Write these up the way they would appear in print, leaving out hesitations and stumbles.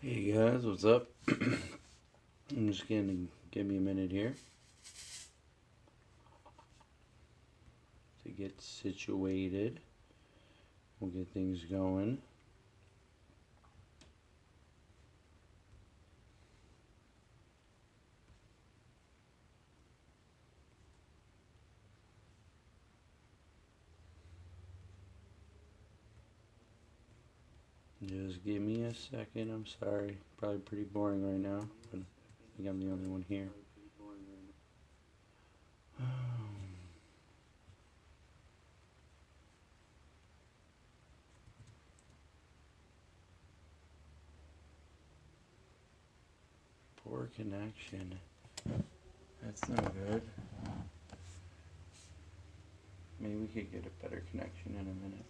Hey guys, what's up? I'm just gonna give me a minute here to get situated. We'll get things going. Just give me a second. I'm sorry. Probably pretty boring right now, but I think I'm the only one here. Poor connection. That's not good. Maybe we could get a better connection in a minute.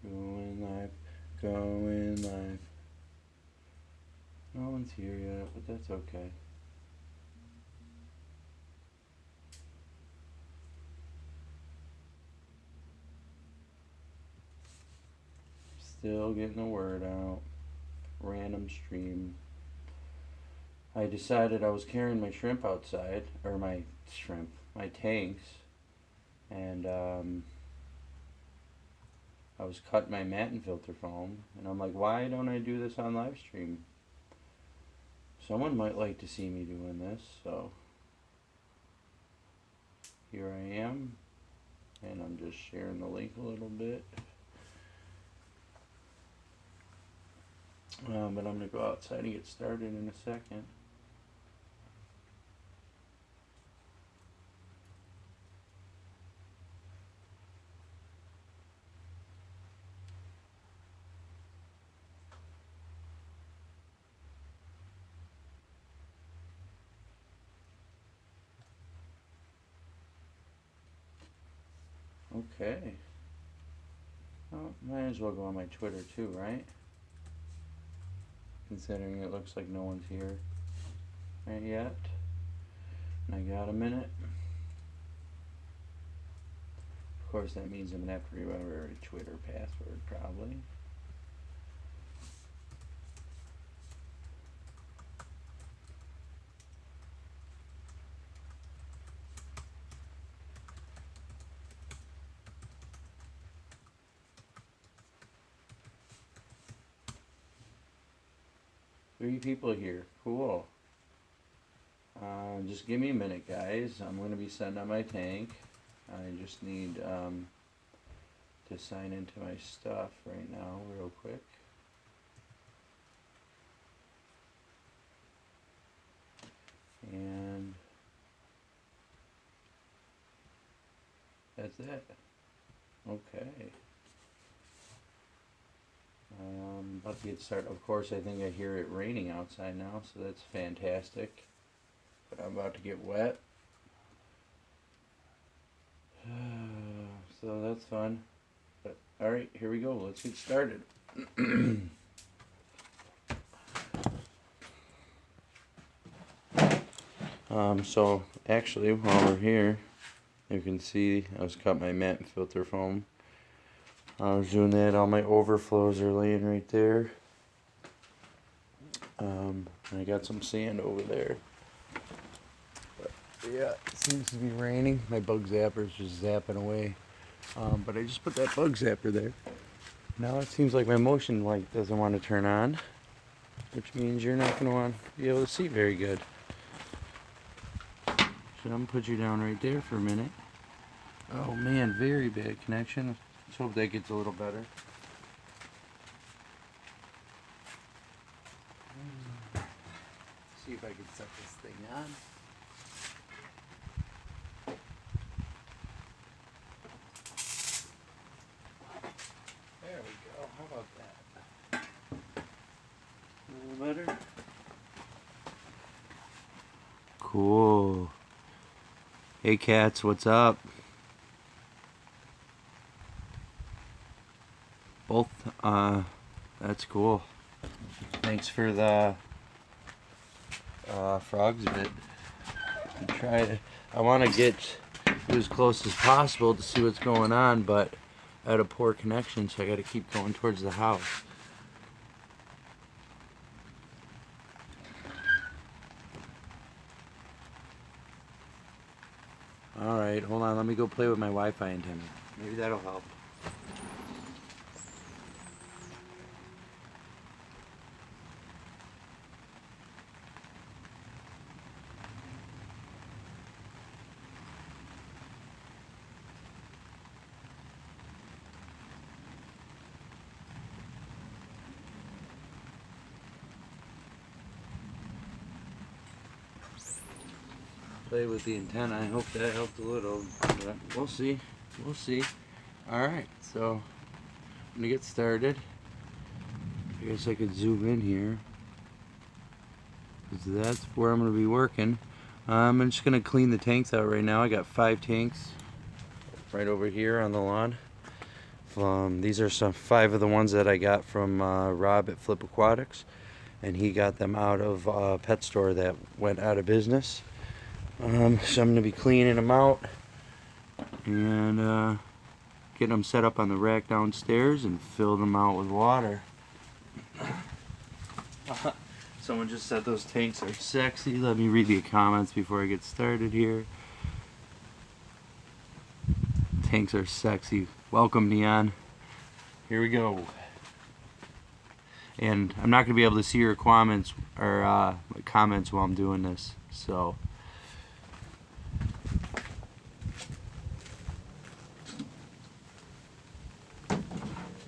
Going live, going live. No one's here yet, but that's okay. Still getting the word out. Random stream. I decided I was carrying my shrimp outside, or my tanks, and I was cutting my Matten filter foam, and I'm like, why don't I do this on live stream? Someone might like to see me doing this, so here I am, and I'm just sharing the link a little bit. But I'm going to go outside and get started in a second. Okay. Well, might as well go on my Twitter too, right? Considering it looks like no one's here right yet. And I got a minute. Of course, that means I'm going to have to remember a Twitter password, probably. Three people here. Cool. Just give me a minute, guys. I'm going to be setting up my tank. I just need to sign into my stuff right now real quick. And that's it. Okay. About to get started. Of course, I think I hear it raining outside now, so that's fantastic. But I'm about to get wet. So that's fun. But alright, here we go. Let's get started. So actually, while we're here, you can see I was cutting my Matten filter foam. I was doing that. All my overflows are laying right there. I got some sand over there. But yeah, it seems to be raining. My bug zapper's just zapping away. But I just put that bug zapper there. Now it seems like my motion light doesn't want to turn on, which means you're not going to want to be able to see very good. So I'm going to put you down right there for a minute. Oh man, very bad connection. Let's hope that gets a little better. See if I can set this thing on. There we go. How about that? A little better? Cool. Hey cats, what's up? Both, that's cool. Thanks for the frogs bit. I want to get as close as possible to see what's going on, but I had a poor connection, so I got to keep going towards the house. Alright, hold on, let me go play with my Wi-Fi antenna. Maybe that'll help. Play with the antenna. I hope that helped a little, but we'll see. We'll see. Alright, so I'm gonna get started. I guess I could zoom in here, because that's where I'm gonna be working. I'm just gonna clean the tanks out right now. I got 5 tanks right over here on the lawn. These are 5 of the ones that I got from Rob at Flip Aquatics, and he got them out of a pet store that went out of business. So I'm going to be cleaning them out and getting them set up on the rack downstairs and fill them out with water. Someone just said those tanks are sexy. Let me read the comments before I get started here. Tanks are sexy. Welcome, Neon. Here we go. And I'm not going to be able to see your comments or comments while I'm doing this, so.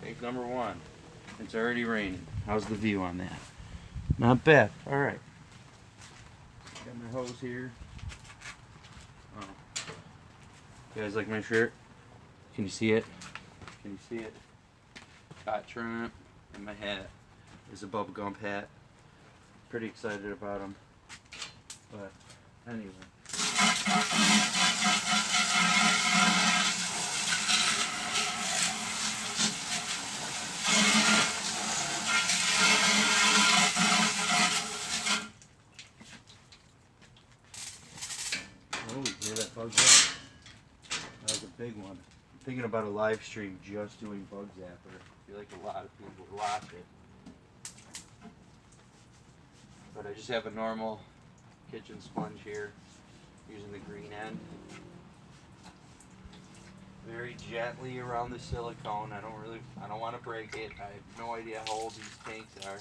Tank number 1. It's already raining. How's the view on that? Not bad. All right. Got my hose here. Oh. You guys like my shirt? Can you see it? Can you see it? Patron and my hat is a bubblegum hat. Pretty excited about them. But anyway. Oh, you hear that bug zap? That was a big one. I'm thinking about a live stream just doing bug zapper. I feel like a lot of people would watch it. But I just have a normal kitchen sponge here, using the green end. Very gently around the silicone. I don't want to break it. I have no idea how old these tanks are.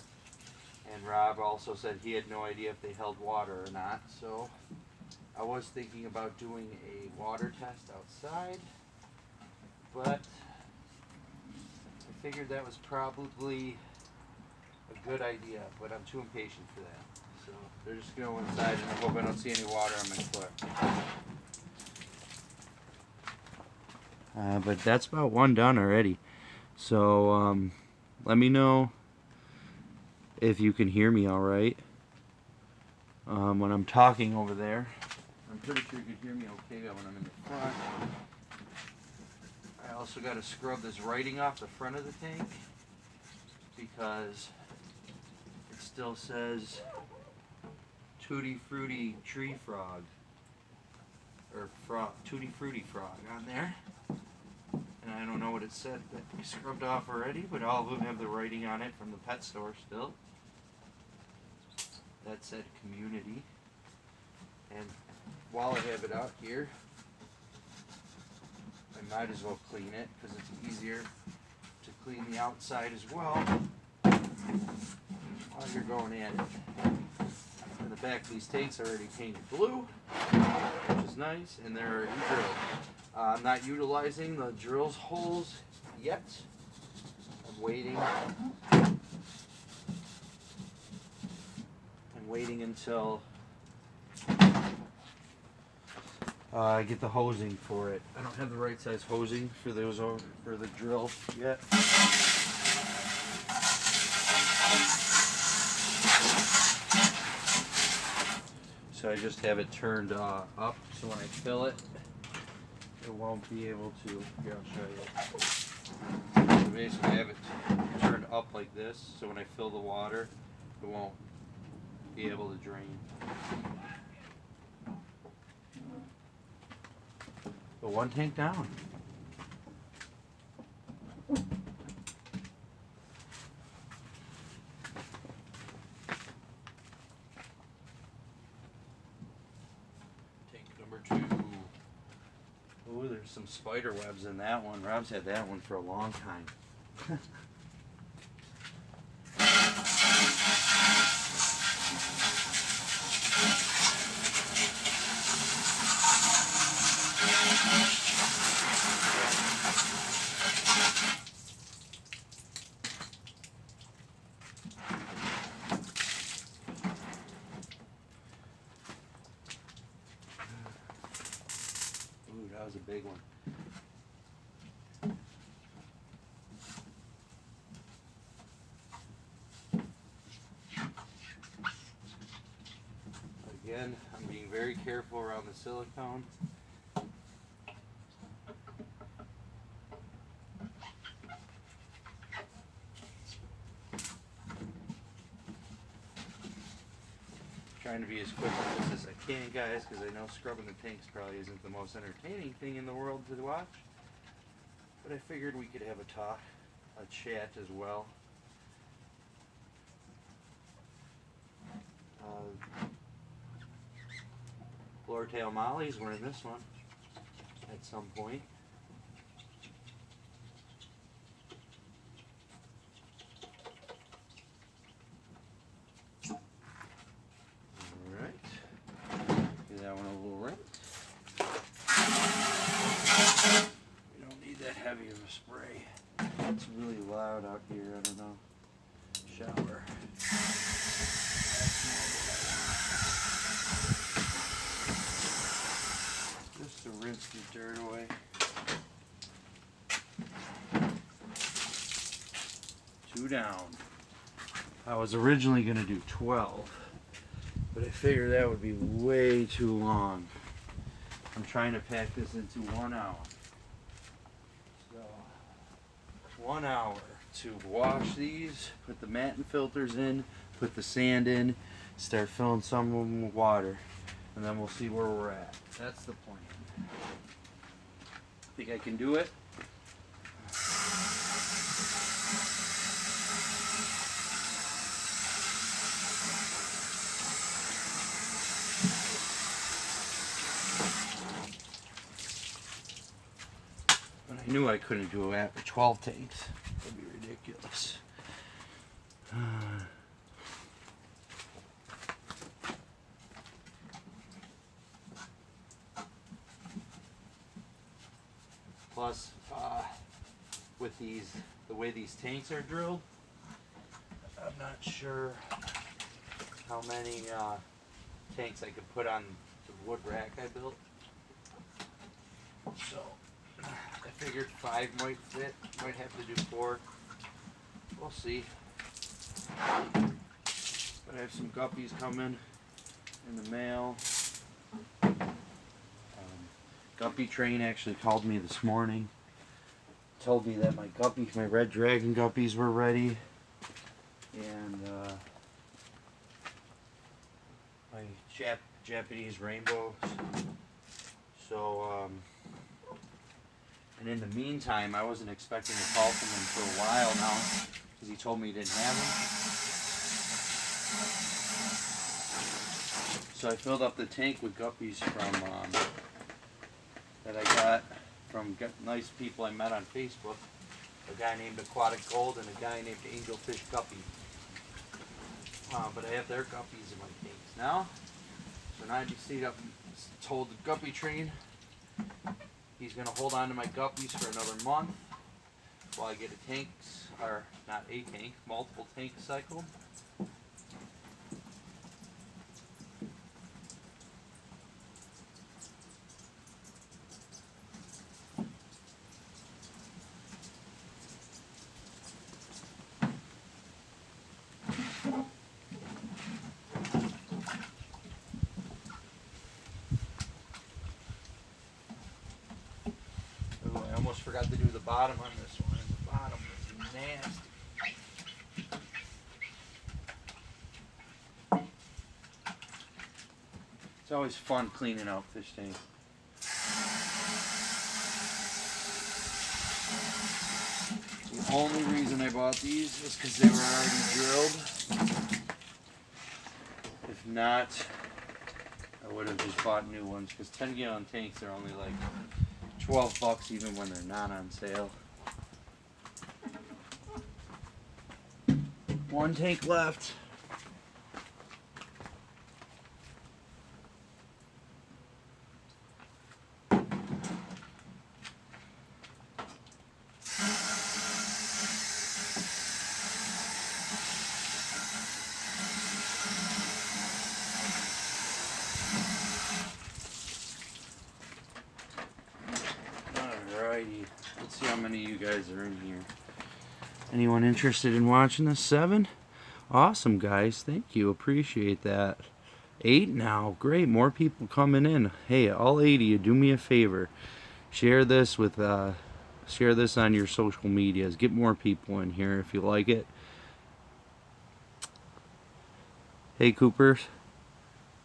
And Rob also said he had no idea if they held water or not. So I was thinking about doing a water test outside, but I figured that was probably a good idea, but I'm too impatient for that. So they're just going to go inside and I hope I don't see any water on my foot. But that's about one done already. So let me know if you can hear me all right when I'm talking over there. I'm pretty sure you can hear me okay when I'm in the front. I also got to scrub this writing off the front of the tank because it still says Tutti Frutti Tree Frog or Tutti Frutti Frog on there. And I don't know what it said that we scrubbed off already, but all of them have the writing on it from the pet store still. That said community. And while I have it out here, I might as well clean it because it's easier to clean the outside as well while you're going at it. And the back of these tanks are already painted blue, which is nice, and they're already drilled. I'm not utilizing the drills holes yet. I'm waiting. I'm waiting until I get the hosing for it. I don't have the right size hosing for those for the drill yet. So I just have it turned up, so when I fill it, it won't be able to. Here, I'll show you. So basically I have it turned up like this, so when I fill the water, it won't be able to drain. But one tank down. Tank number 2. Oh, there's some spider webs in that one. Rob's had that one for a long time. Ooh, that was a big one. Again, I'm being very careful around the silicone. Trying to be as quick with this as I can, guys, because I know scrubbing the tanks probably isn't the most entertaining thing in the world to watch. But I figured we could have a talk, a chat as well. Floor-tail mollies were in this one at some point. Heavy of a spray. It's really loud out here, I don't know. Shower. Just to rinse the dirt away. 2 down. I was originally going to do 12, but I figured that would be way too long. I'm trying to pack this into 1 hour. 1 hour to wash these, put the Matten filters in, put the sand in, start filling some of them with water, and then we'll see where we're at. That's the plan. Think I can do it? I knew I couldn't do it after 12 tanks. That'd be ridiculous. Plus, with these, the way these tanks are drilled, I'm not sure how many tanks I could put on the wood rack I built. So I figured 5 might fit, might have to do 4. We'll see. But I have some guppies coming in the mail. Guppy train actually called me this morning. Told me that my guppies, my red dragon guppies were ready. And my Japanese rainbows. So, and in the meantime, I wasn't expecting a call from him for a while now, because he told me he didn't have them. So I filled up the tank with guppies from that I got from nice people I met on Facebook. A guy named Aquatic Gold and a guy named Angelfish Guppy. But I have their guppies in my tanks now. So now I just told the guppy train he's going to hold on to my guppies for another month while I get a tanks, or not a tank, multiple tank cycle. Forgot to do the bottom on this one. bottom was nasty. It's always fun cleaning out fish tanks. The only reason I bought these was because they were already drilled. If not, I would have just bought new ones, because 10-gallon tanks are only like $12 even when they're not on sale. One tank left. Alrighty, let's see how many of you guys are in here. Anyone interested in watching this? 7? Awesome, guys. Thank you. Appreciate that. 8 now. Great. More people coming in. Hey, all 80, you do me a favor. Share this with share this on your social medias. Get more people in here if you like it. Hey, Coopers.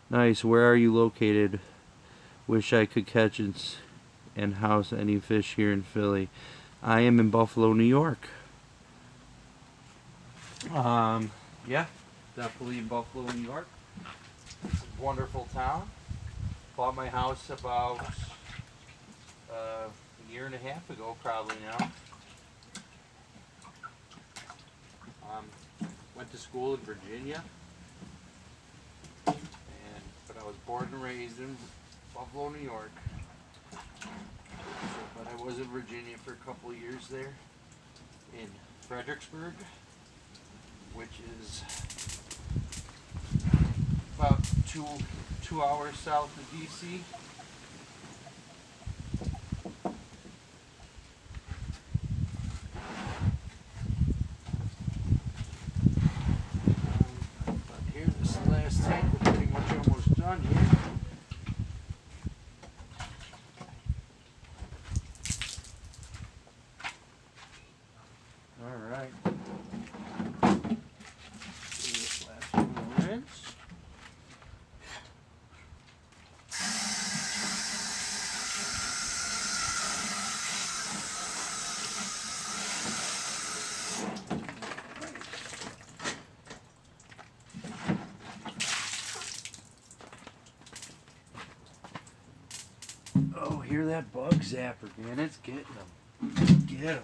Nice. Where are you located? Wish I could catch and house any fish here in Philly. I am in Buffalo, New York. Yeah, definitely in Buffalo, New York. It's a wonderful town. Bought my house about a year and a half ago, probably now. Went to school in Virginia, but I was born and raised in Buffalo, New York. But I was in Virginia for a couple of years there, in Fredericksburg, which is about two hours south of DC. But here's this last tank. We're pretty much almost done here. All right. Oh, hear that bug zapper, man. It's getting them. Get them.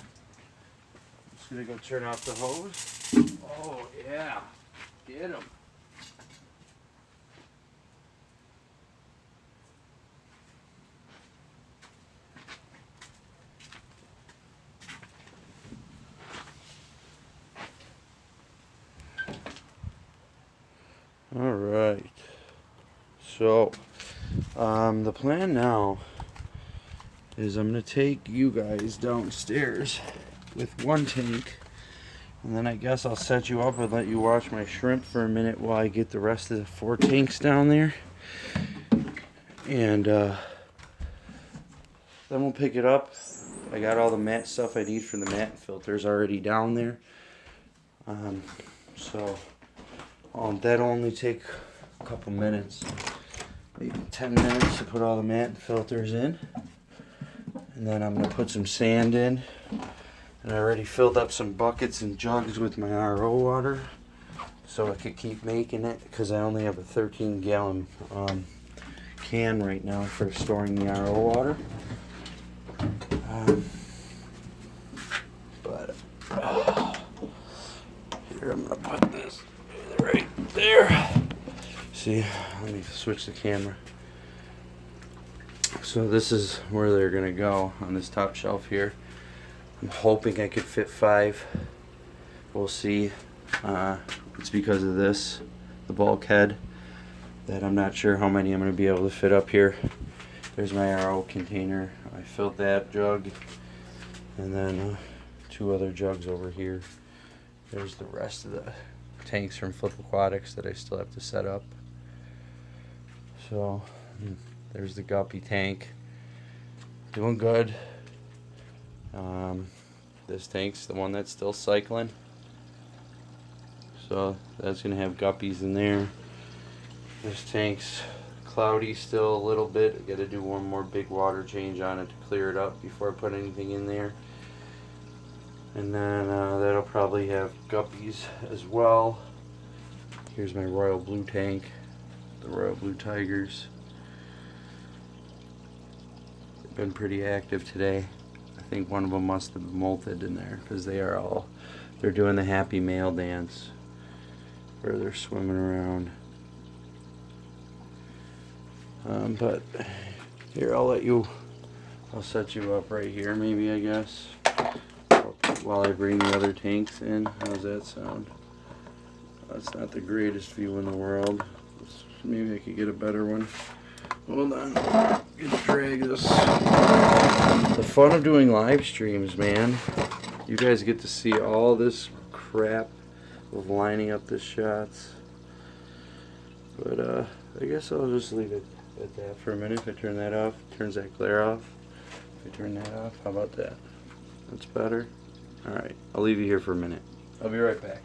Just gonna go turn off the hose. Oh, yeah. Get them. All right. So, the plan now is I'm going to take you guys downstairs with one tank, and then I guess I'll set you up and let you watch my shrimp for a minute while I get the rest of the 4 tanks down there. And then we'll pick it up. I got all the mat stuff I need for the mat filters already down there. That'll only take a couple minutes. Maybe 10 minutes to put all the mat filters in. And then I'm going to put some sand in. And I already filled up some buckets and jugs with my RO water, so I could keep making it, because I only have a 13-gallon can right now for storing the RO water. Here, I'm going to put this right there. See, let me switch the camera. So this is where they're gonna go, on this top shelf here. I'm hoping I could fit 5. We'll see. It's because of this, the bulkhead, that I'm not sure how many I'm gonna be able to fit up here. There's my RO container. I filled that jug, and then 2 other jugs over here. There's the rest of the tanks from Flip Aquatics that I still have to set up. So there's the Guppy tank, doing good. This tank's the one that's still cycling. So that's going to have guppies in there. This tank's cloudy still a little bit. I got to do one more big water change on it to clear it up before I put anything in there. And then that'll probably have guppies as well. Here's my royal blue tank, the royal blue tigers. They've been pretty active today. I think one of them must have molted in there because they're doing the happy male dance where they're swimming around. But here, I'll set you up right here maybe, I guess, while I bring the other tanks in. How's that sound? That's not the greatest view in the world. Maybe I could get a better one. Hold on. Let's drag this. The fun of doing live streams, man. You guys get to see all this crap of lining up the shots. But I guess I'll just leave it at that for a minute. If I turn that off, turns that glare off. If I turn that off, how about that? That's better. Alright, I'll leave you here for a minute. I'll be right back.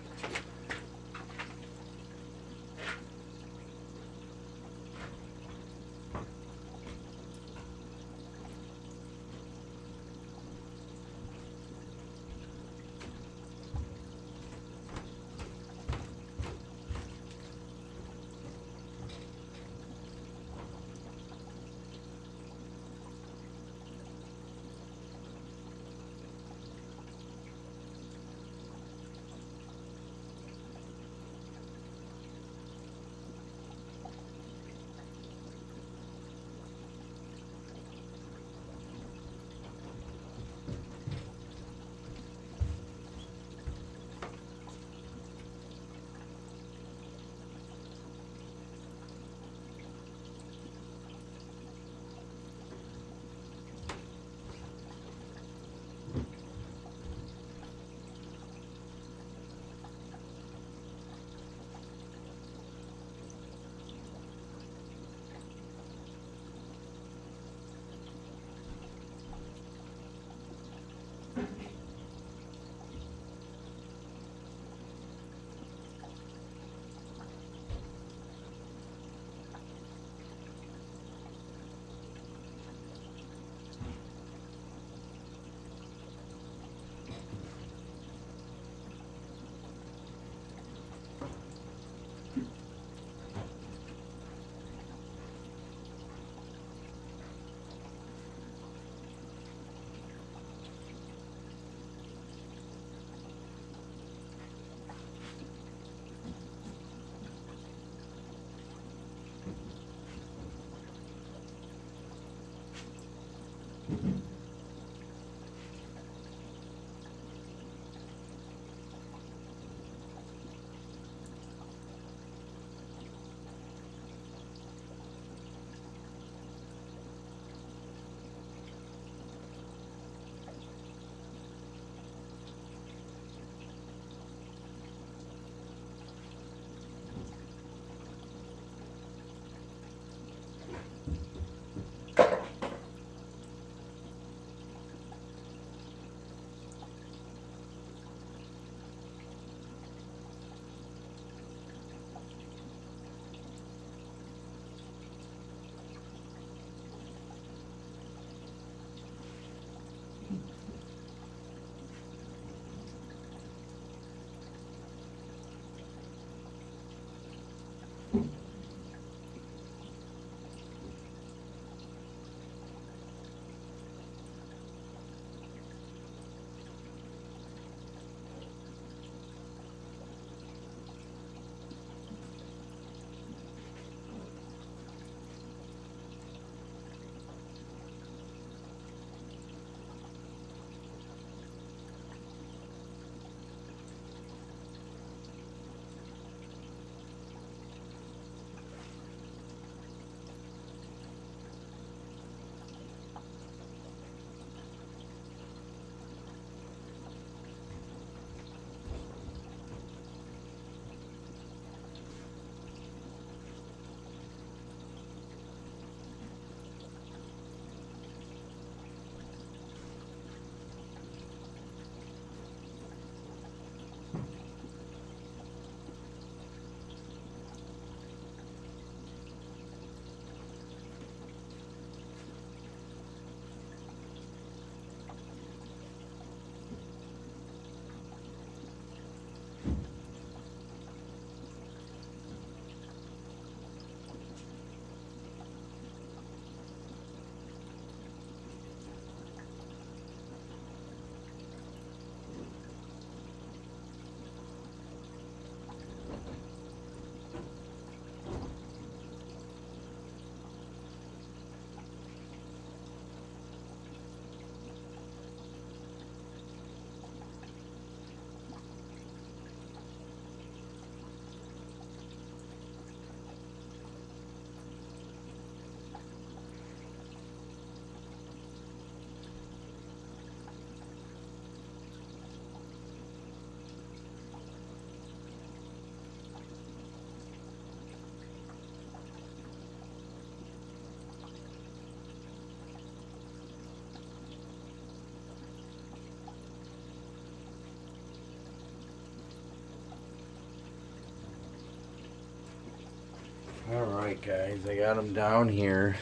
guys. I got them down here.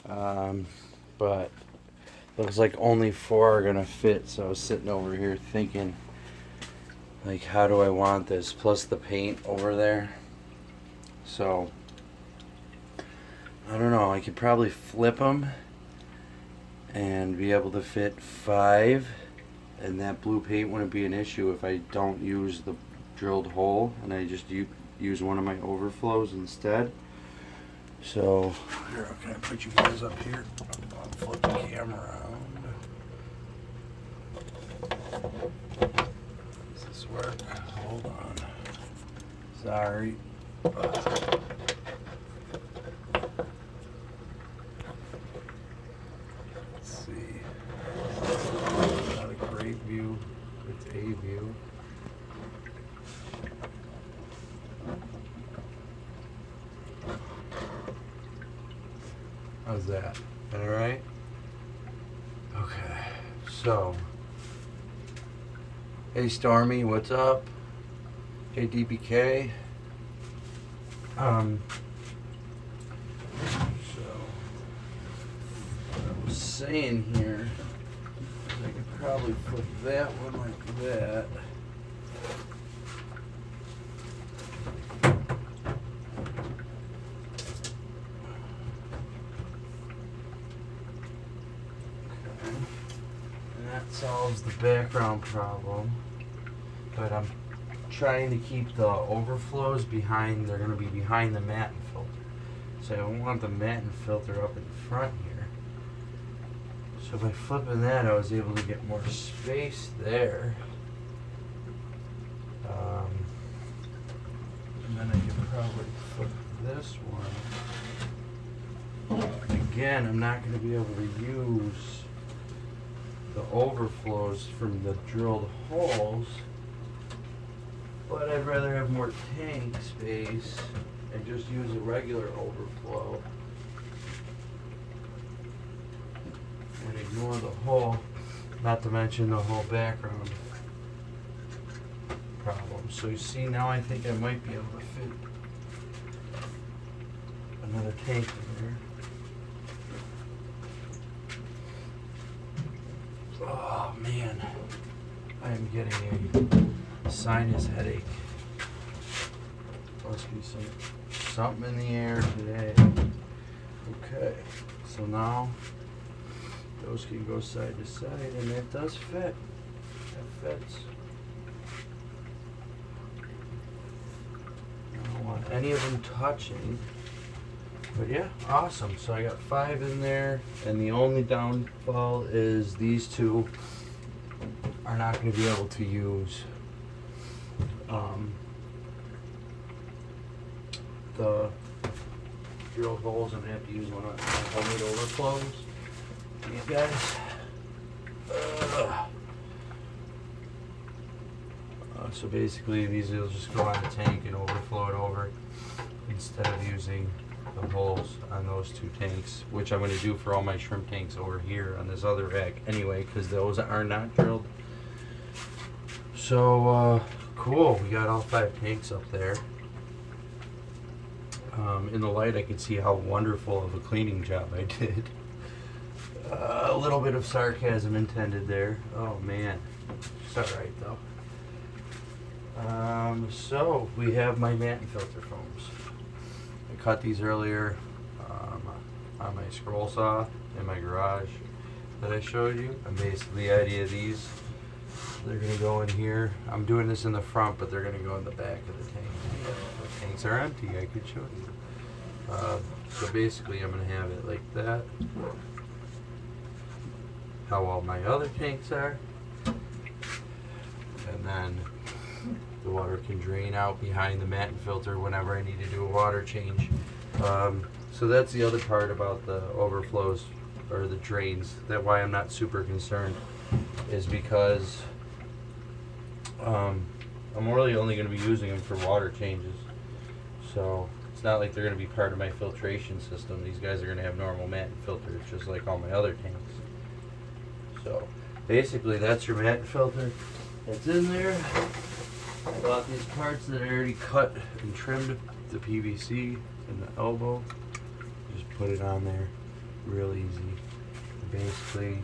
But looks like only 4 are gonna fit, so I was sitting over here thinking, like, how do I want this? Plus the paint over there. So, I don't know. I could probably flip them and be able to fit 5, and that blue paint wouldn't be an issue if I don't use the drilled hole and I just use one of my overflows instead. So, here, can I put you guys up here? I'll flip the camera around. Does this work? Hold on. Sorry. Let's see. Not a great view. It's a view. How's that? All right. Okay. So, hey Stormy, what's up? Hey DBK. So what I was saying here, I could probably put that one like that. Solves the background problem, but I'm trying to keep the overflows behind. They're going to be behind the Matten filter, so I don't want the Matten filter up in front here. So by flipping that, I was able to get more space there, and then I could probably flip this one. Again, I'm not going to be able to use the overflows from the drilled holes, but I'd rather have more tank space and just use a regular overflow and ignore the hole, not to mention the whole background problem. So you see, now I think I might be able to fit another tank in there. Oh man, I am getting a sinus headache. Must be something in the air today. Okay, so now those can go side to side, and it does fit. That fits. I don't want any of them touching. But yeah, awesome. So I got 5 in there, and the only downfall is these 2 are not going to be able to use the drill holes. I'm going to have to use one of my homemade overflows. These guys. So basically, these will just go on the tank and overflow it over instead of using the holes on those 2 tanks, which I'm going to do for all my shrimp tanks over here on this other rack anyway, because those are not drilled. So cool, we got all 5 tanks up there. In the light I could see how wonderful of a cleaning job I did. A little bit of sarcasm intended there. Oh man, it's alright though. So we have my Matten filter foams. I cut these earlier on my scroll saw in my garage that I showed you. And basically the idea of these, they're going to go in here. I'm doing this in the front, but they're going to go in the back of the tank. The tanks are empty, I could show you. So basically I'm going to have it like that. How all my other tanks are. And then the water can drain out behind the Matten filter whenever I need to do a water change. So that's the other part about the overflows or the drains. That's why I'm not super concerned, is because I'm really only going to be using them for water changes. So it's not like they're going to be part of my filtration system. These guys are going to have normal Matten filters just like all my other tanks. So basically that's your Matten filter. It's in there. I bought these parts that I already cut and trimmed the PVC and the elbow. Just put it on there, real easy. Basically,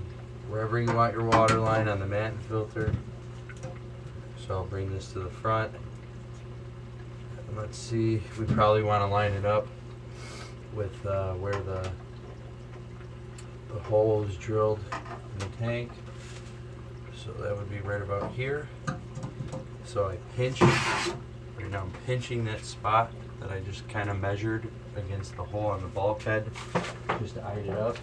wherever you want your water line on the Matten filter. So I'll bring this to the front. And let's see, we probably want to line it up with where the hole is drilled in the tank. So that would be right about here. So I pinch, right now I'm pinching that spot that I just kind of measured against the hole on the bulkhead, just to eye it up.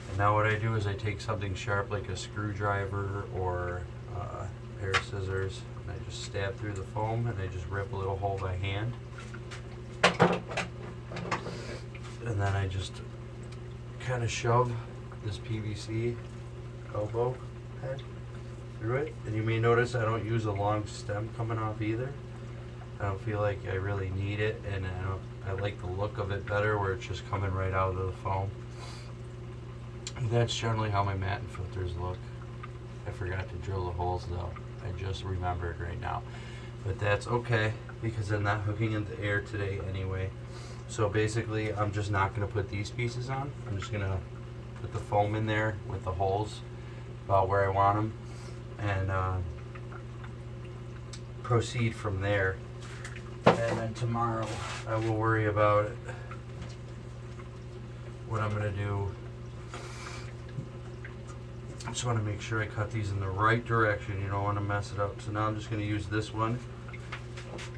And now what I do is I take something sharp like a screwdriver or a pair of scissors, and I just stab through the foam and I just rip a little hole by hand. And then I just kind of shove this PVC elbow head through it. And you may notice I don't use a long stem coming off either. I don't feel like I really need it, and I like the look of it better where it's just coming right out of the foam. That's generally how my Matten filters look. I forgot to drill the holes though. I just remembered right now. But that's okay because I'm not hooking into air today anyway. So basically I'm just not going to put these pieces on. I'm just going to put the foam in there with the holes about where I want them and proceed from there. And then tomorrow I will worry about it. What I'm going to do, I just want to make sure I cut these in the right direction. You don't want to mess it up. So now I'm just going to use this one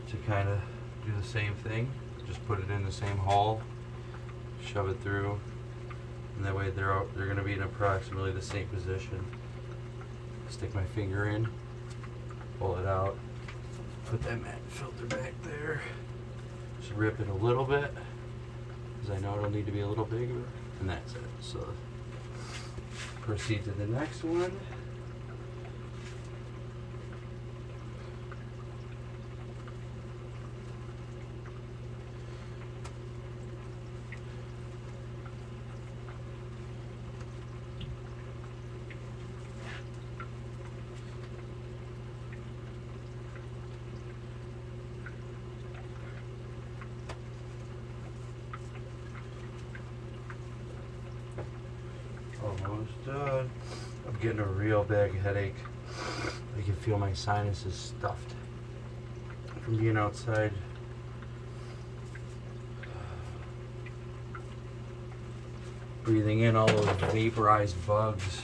to kind of do the same thing. Just put it in the same hole, shove it through, and that way they're going to be in approximately the same position. Stick my finger in, pull it out, put that Matten filter back there. Just rip it a little bit, because I know it'll need to be a little bigger, and that's it. So proceed to the next one. Almost done. I'm getting a real big headache. I can feel my sinuses stuffed from being outside. Breathing in all those vaporized bugs.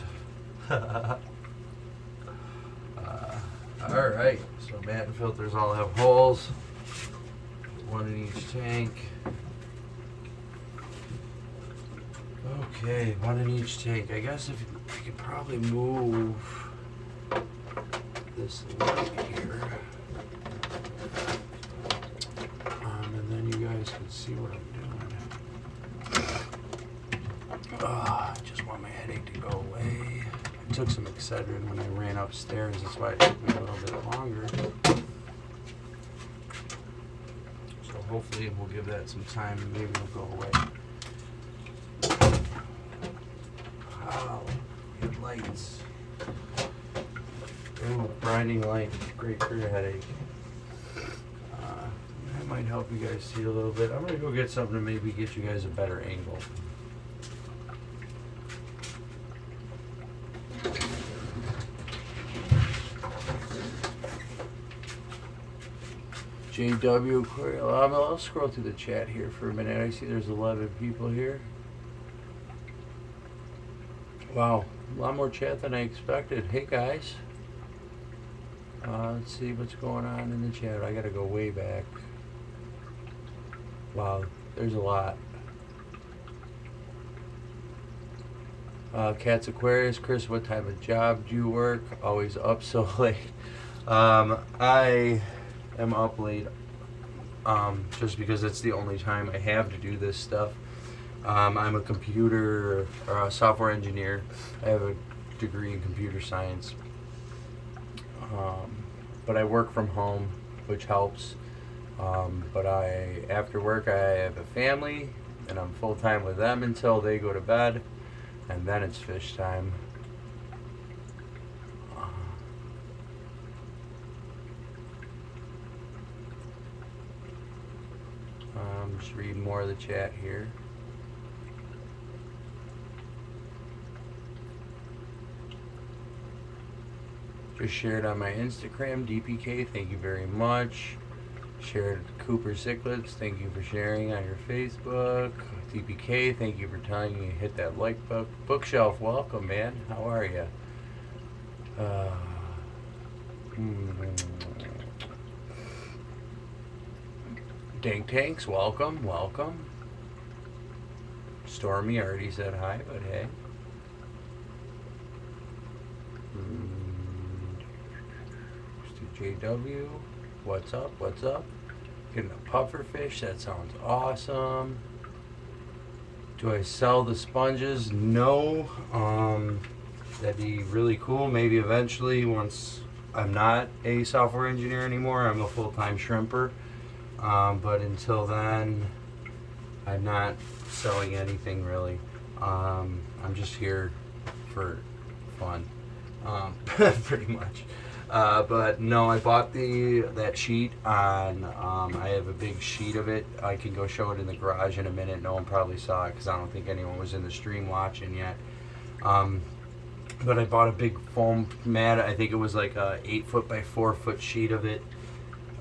Alright, so Matten filters all have holes. One in each tank. Okay, one in each tank. I guess if I could probably move this light here, and then you guys can see what I'm doing. I just want my headache to go away. I took some Excedrin when I ran upstairs. That's why it took me a little bit longer. So hopefully we'll give that some time and maybe it'll go away. Wow, good lights. Ooh, grinding light, great for your headache. That might help you guys see a little bit. I'm gonna go get something to maybe get you guys a better angle. JW Query. I'll scroll through the chat here for a minute. I see there's 11 people here. Wow, a lot more chat than I expected. Hey guys. Let's see what's going on in the chat. I gotta go way back. Wow, there's a lot. Cats Aquarius, Chris, what type of job do you work? Always up so late. I am up late just because it's the only time I have to do this stuff. I'm a computer or a software engineer. I have a degree in computer science. But I work from home, which helps. But after work, I have a family, and I'm full-time with them until they go to bed, and then it's fish time. I'm just reading more of the chat here. Just shared on my Instagram, DPK, thank you very much. Shared Cooper Cichlids, thank you for sharing on your Facebook. DPK, thank you for telling me to hit that like bookshelf. Welcome, man. How are you? Dank Tanks, welcome, welcome. Stormy already said hi, but hey. Mr. JW, what's up, what's up? Getting a pufferfish, that sounds awesome. Do I sell the sponges? No. That'd be really cool. Maybe eventually, once I'm not a software engineer anymore, I'm a full-time shrimper. But until then, I'm not selling anything really. I'm just here for fun, pretty much. But no, I bought that sheet on, I have a big sheet of it. I can go show it in the garage in a minute. No one probably saw it because I don't think anyone was in the stream watching yet. But I bought a big foam mat. I think it was like a 8 foot by 4 foot sheet of it.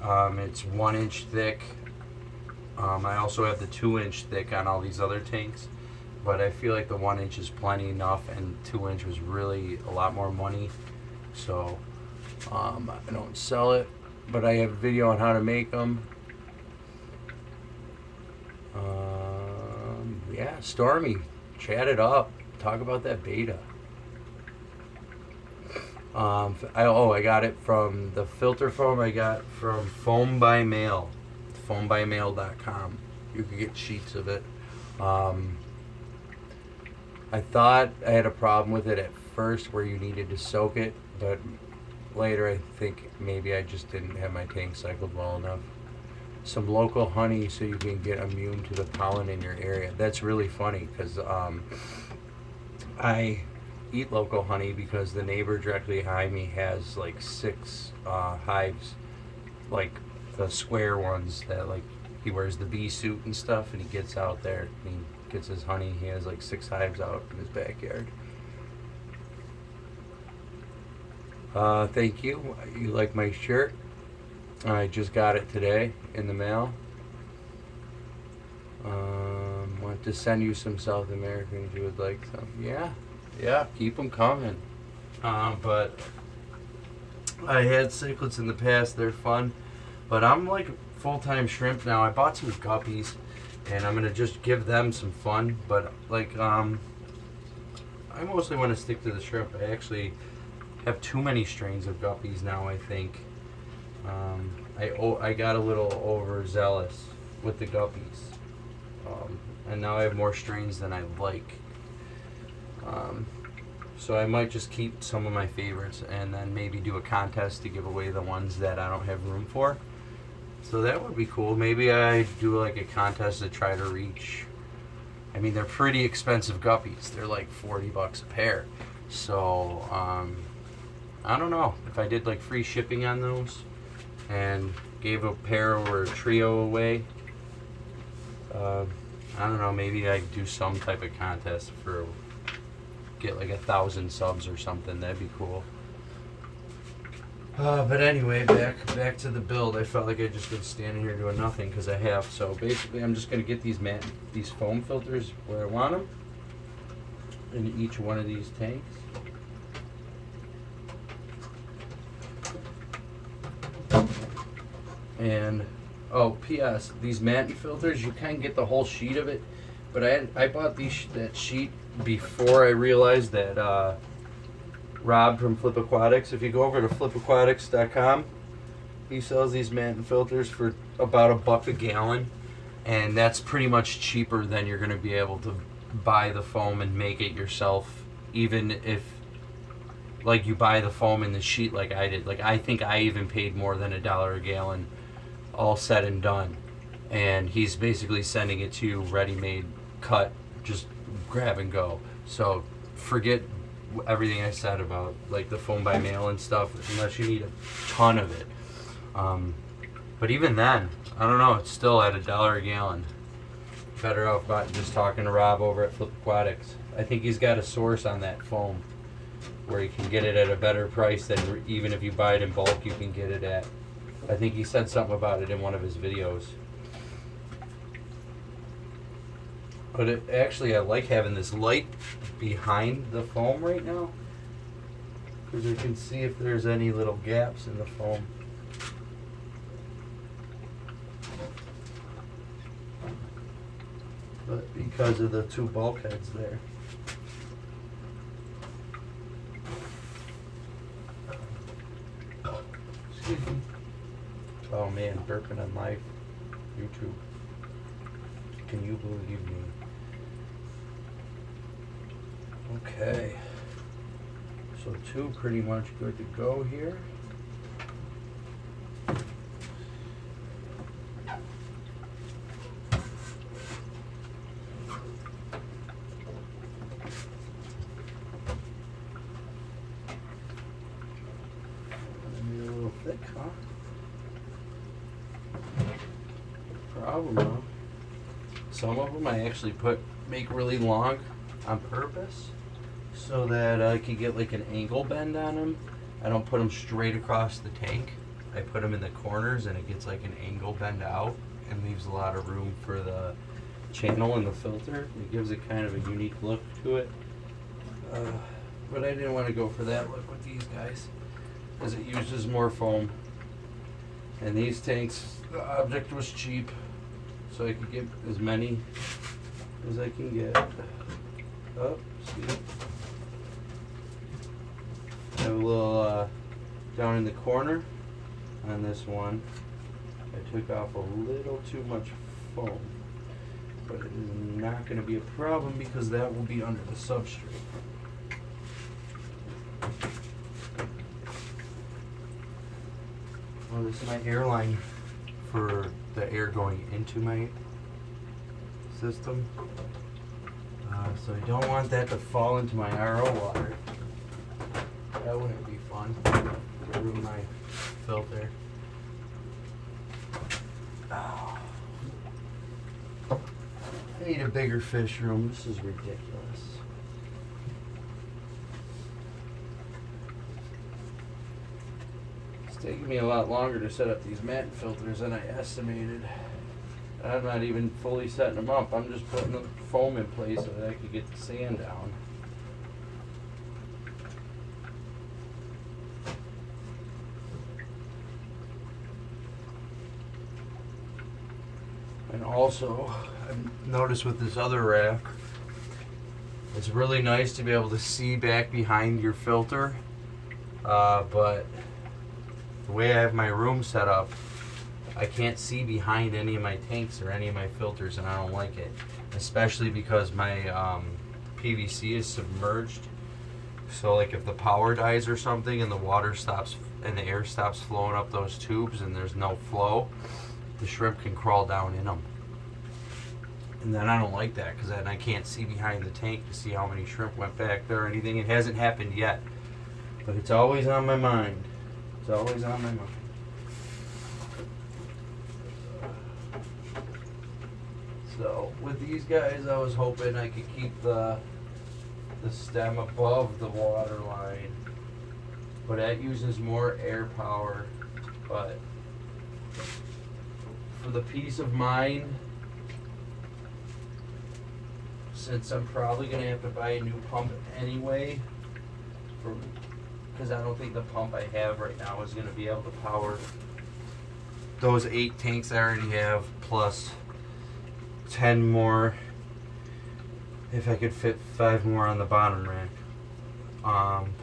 It's 1 inch thick. I also have the 2 inch thick on all these other tanks. But I feel like the 1 inch is plenty enough, and 2 inch was really a lot more money. So I don't sell it, but I have a video on how to make them. Yeah, Stormy, chat it up. Talk about that beta. I got it from the filter foam. I got from Foam by Mail, foambymail.com. You can get sheets of it. I thought I had a problem with it at first where you needed to soak it, but later I think maybe I just didn't have my tank cycled well enough. Some local honey so you can get immune to the pollen in your area. That's really funny because I eat local honey because the neighbor directly behind me has like 6 hives, like the square ones that like he wears the bee suit and stuff, and he gets out there and he gets his honey. He has like 6 hives out in his backyard. Thank you. You like my shirt? I just got it today in the mail. Want to send you some South Americans you would like some. Yeah, keep them coming. But I had cichlids in the past. They're fun. But I'm like full-time shrimp now. I bought some guppies, and I'm going to just give them some fun. But like, I mostly want to stick to the shrimp. I actually have too many strains of guppies now, I think. I got a little overzealous with the guppies. And now I have more strains than I like. So I might just keep some of my favorites and then maybe do a contest to give away the ones that I don't have room for. So that would be cool. Maybe I do like a contest to try to reach. I mean, they're pretty expensive guppies. They're like $40 a pair. So I don't know if I did like free shipping on those and gave a pair or a trio away. I don't know, maybe I do some type of contest for get like 1,000 subs or something. That'd be cool. But anyway, back to the build. I felt like I just been standing here doing nothing because I have. So basically, I'm just gonna get these foam filters where I want them in each one of these tanks. And P.S. These Matten filters, you can get the whole sheet of it, but I bought that sheet before I realized that Rob from Flip Aquatics. If you go over to flipaquatics.com, he sells these Matten filters for about $1 a gallon, and that's pretty much cheaper than you're going to be able to buy the foam and make it yourself, even if like you buy the foam in the sheet like I did. Like I think I even paid more than $1 a gallon, all said and done. And he's basically sending it to you ready-made, cut, just grab and go. So forget everything I said about like the foam by mail and stuff, unless you need a ton of it. But even then, I don't know, it's still at $1 a gallon. better off about just talking to Rob over at Flip Aquatics. I think he's got a source on that foam where you can get it at a better price than even if you buy it in bulk you can get it at. I think he said something about it in one of his videos. But it, actually I like having this light behind the foam right now, because I can see if there's any little gaps in the foam. But because of the two bulkheads there. Excuse me. Oh man, burping on live YouTube. Can you believe me? Okay. So two pretty much good to go here. Maybe a little thick, huh? Problem though. Some of them I actually make really long on purpose so that I could get like an angle bend on them. I don't put them straight across the tank. I put them in the corners and it gets like an angle bend out and leaves a lot of room for the channel and the filter. It gives it kind of a unique look to it. But I didn't want to go for that look with these guys because it uses more foam. And these tanks, the object was cheap, so I could get as many as I can get. Oh, see. I have a little down in the corner on this one. I took off a little too much foam, but it is not going to be a problem because that will be under the substrate. Well, this is my air line for the air going into my system. So I don't want that to fall into my RO water. That wouldn't be fun. To ruin my filter. Oh. I need a bigger fish room. This is ridiculous. It's taking me a lot longer to set up these Matten filters than I estimated. I'm not even fully setting them up. I'm just putting the foam in place so that I could get the sand down. And also, I've noticed with this other rack, it's really nice to be able to see back behind your filter. But the way I have my room set up, I can't see behind any of my tanks or any of my filters, and I don't like it. Especially because my PVC is submerged. So like if the power dies or something and the water stops and the air stops flowing up those tubes and there's no flow, the shrimp can crawl down in them. And then I don't like that because then I can't see behind the tank to see how many shrimp went back there or anything. It hasn't happened yet. But it's always on my mind. It's always on my mind. So with these guys, I was hoping I could keep the stem above the water line, but that uses more air power. But for the peace of mind, since I'm probably gonna have to buy a new pump anyway, because I don't think the pump I have right now is gonna be able to power those 8 tanks I already have plus 10 more if I could fit 5 more on the bottom rack.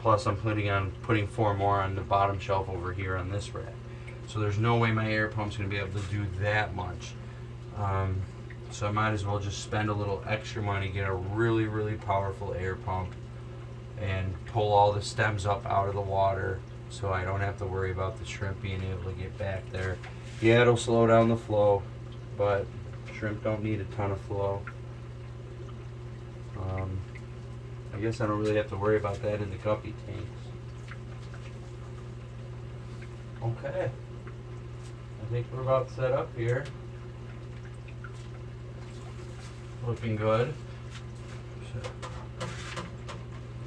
Plus I'm putting 4 more on the bottom shelf over here on this rack. So there's no way my air pump's going to be able to do that much. So I might as well just spend a little extra money, get a really, really powerful air pump, and pull all the stems up out of the water so I don't have to worry about the shrimp being able to get back there. Yeah, it'll slow down the flow, but shrimp don't need a ton of flow. I guess I don't really have to worry about that in the guppy tanks. Okay. I think we're about set up here. looking good. So,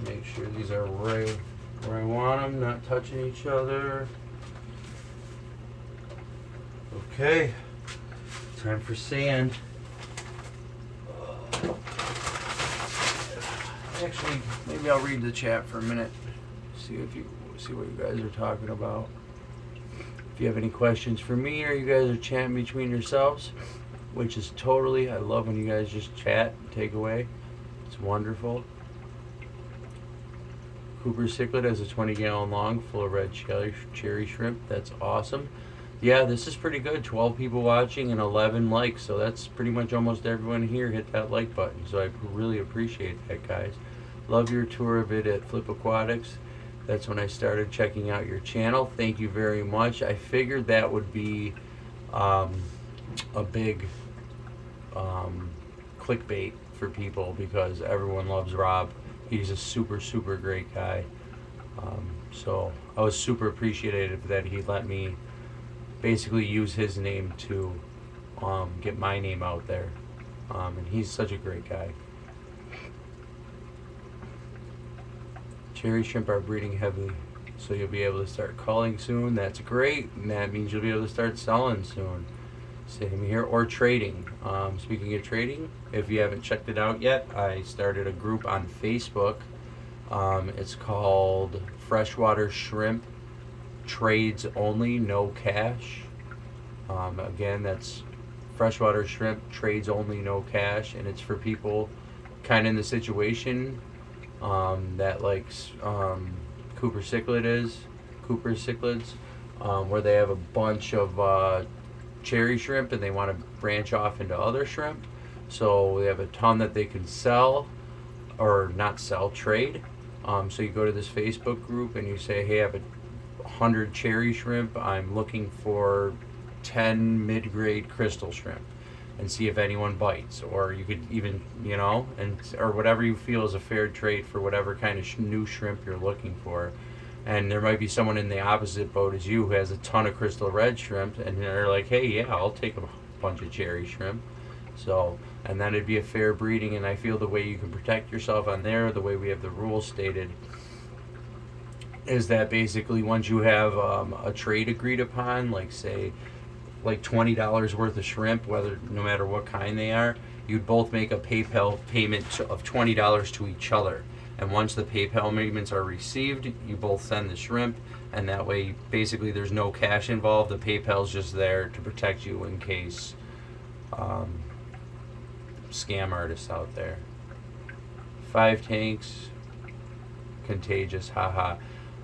make sure these are right where I want them, not touching each other. Okay, time for sand. Actually, maybe I'll read the chat for a minute. See what you guys are talking about. If you have any questions for me, or you guys are chatting between yourselves, which is totally, I love when you guys just chat and take away. It's wonderful. Cooper Cichlid has a 20-gallon long full of red cherry shrimp. That's awesome. Yeah, this is pretty good. 12 people watching and 11 likes, so that's pretty much almost everyone here hit that like button. So I really appreciate that, guys. Love your tour of it at Flip Aquatics. That's when I started checking out your channel. Thank you very much. I figured that would be a big clickbait for people because everyone loves Rob. He's a super, super great guy. So I was super appreciative that he let me basically use his name to get my name out there. And he's such a great guy. Cherry shrimp are breeding heavily, so you'll be able to start culling soon. That's great, and that means you'll be able to start selling soon. Same here, or trading. Speaking of trading, if you haven't checked it out yet, I started a group on Facebook. It's called Freshwater Shrimp Trades Only, No Cash. Again, that's Freshwater Shrimp Trades Only, No Cash, and it's for people kind of in the situation that likes Cooper Cichlids, where they have a bunch of cherry shrimp and they want to branch off into other shrimp. So they have a ton that they can sell, or not sell, trade. So you go to this Facebook group and you say, hey, I have 100 cherry shrimp. I'm looking for 10 mid-grade crystal shrimp, and see if anyone bites. Or you could even, or whatever you feel is a fair trade for whatever kind of new shrimp you're looking for. And there might be someone in the opposite boat as you who has a ton of crystal red shrimp, and they're like, hey, yeah, I'll take a bunch of cherry shrimp. So, and then it'd be a fair breeding, and I feel the way you can protect yourself on there, the way we have the rules stated, is that basically once you have a trade agreed upon, like say, like $20 worth of shrimp, no matter what kind they are, you'd both make a PayPal payment of $20 to each other. And once the PayPal payments are received, you both send the shrimp, and that way basically there's no cash involved. The PayPal's just there to protect you in case scam artists out there. 5 tanks, contagious, haha.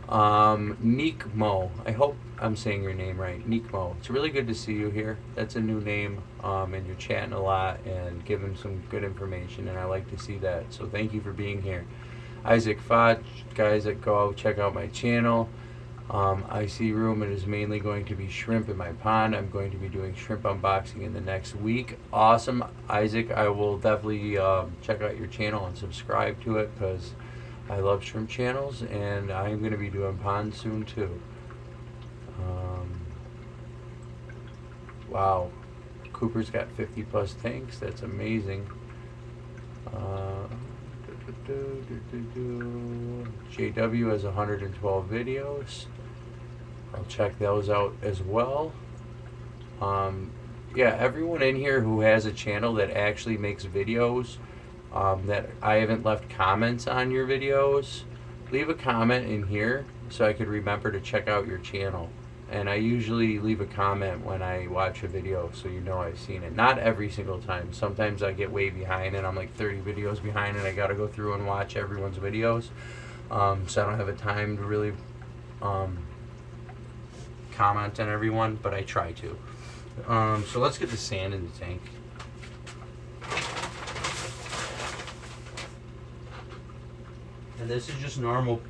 Nikmo, I hope I'm saying your name right. Nikmo, it's really good to see you here. That's a new name, and you're chatting a lot and giving some good information, and I like to see that. So thank you for being here. Isaac Foch, guys that go out, check out my channel. I see room. It is mainly going to be shrimp in my pond. I'm going to be doing shrimp unboxing in the next week. Awesome, Isaac. I will definitely check out your channel and subscribe to it because I love shrimp channels, and I'm going to be doing ponds soon too. Wow, Cooper's got 50 plus tanks. That's amazing. JW has 112 videos. I'll check those out as well. Yeah, everyone in here who has a channel that actually makes videos, that I haven't left comments on your videos, leave a comment in here so I could remember to check out your channel. And I usually leave a comment when I watch a video so you know I've seen it. Not every single time. Sometimes I get way behind and I'm like 30 videos behind and I gotta go through and watch everyone's videos. So I don't have a time to really comment on everyone, but I try to. So let's get the sand in the tank. And this is just normal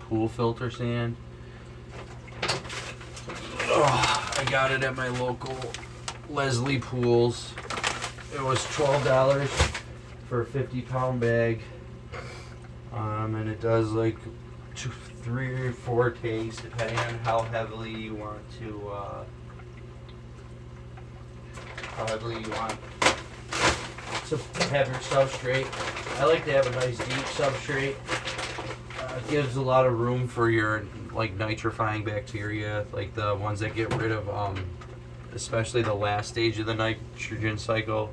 pool filter sand. I got it at my local Leslie Pools. It was $12 for a 50-pound bag. And it does like 3 or 4 tanks depending on how heavily you want to have your substrate. I like to have a nice deep substrate. It gives a lot of room for your like nitrifying bacteria, like the ones that get rid of, especially the last stage of the nitrogen cycle.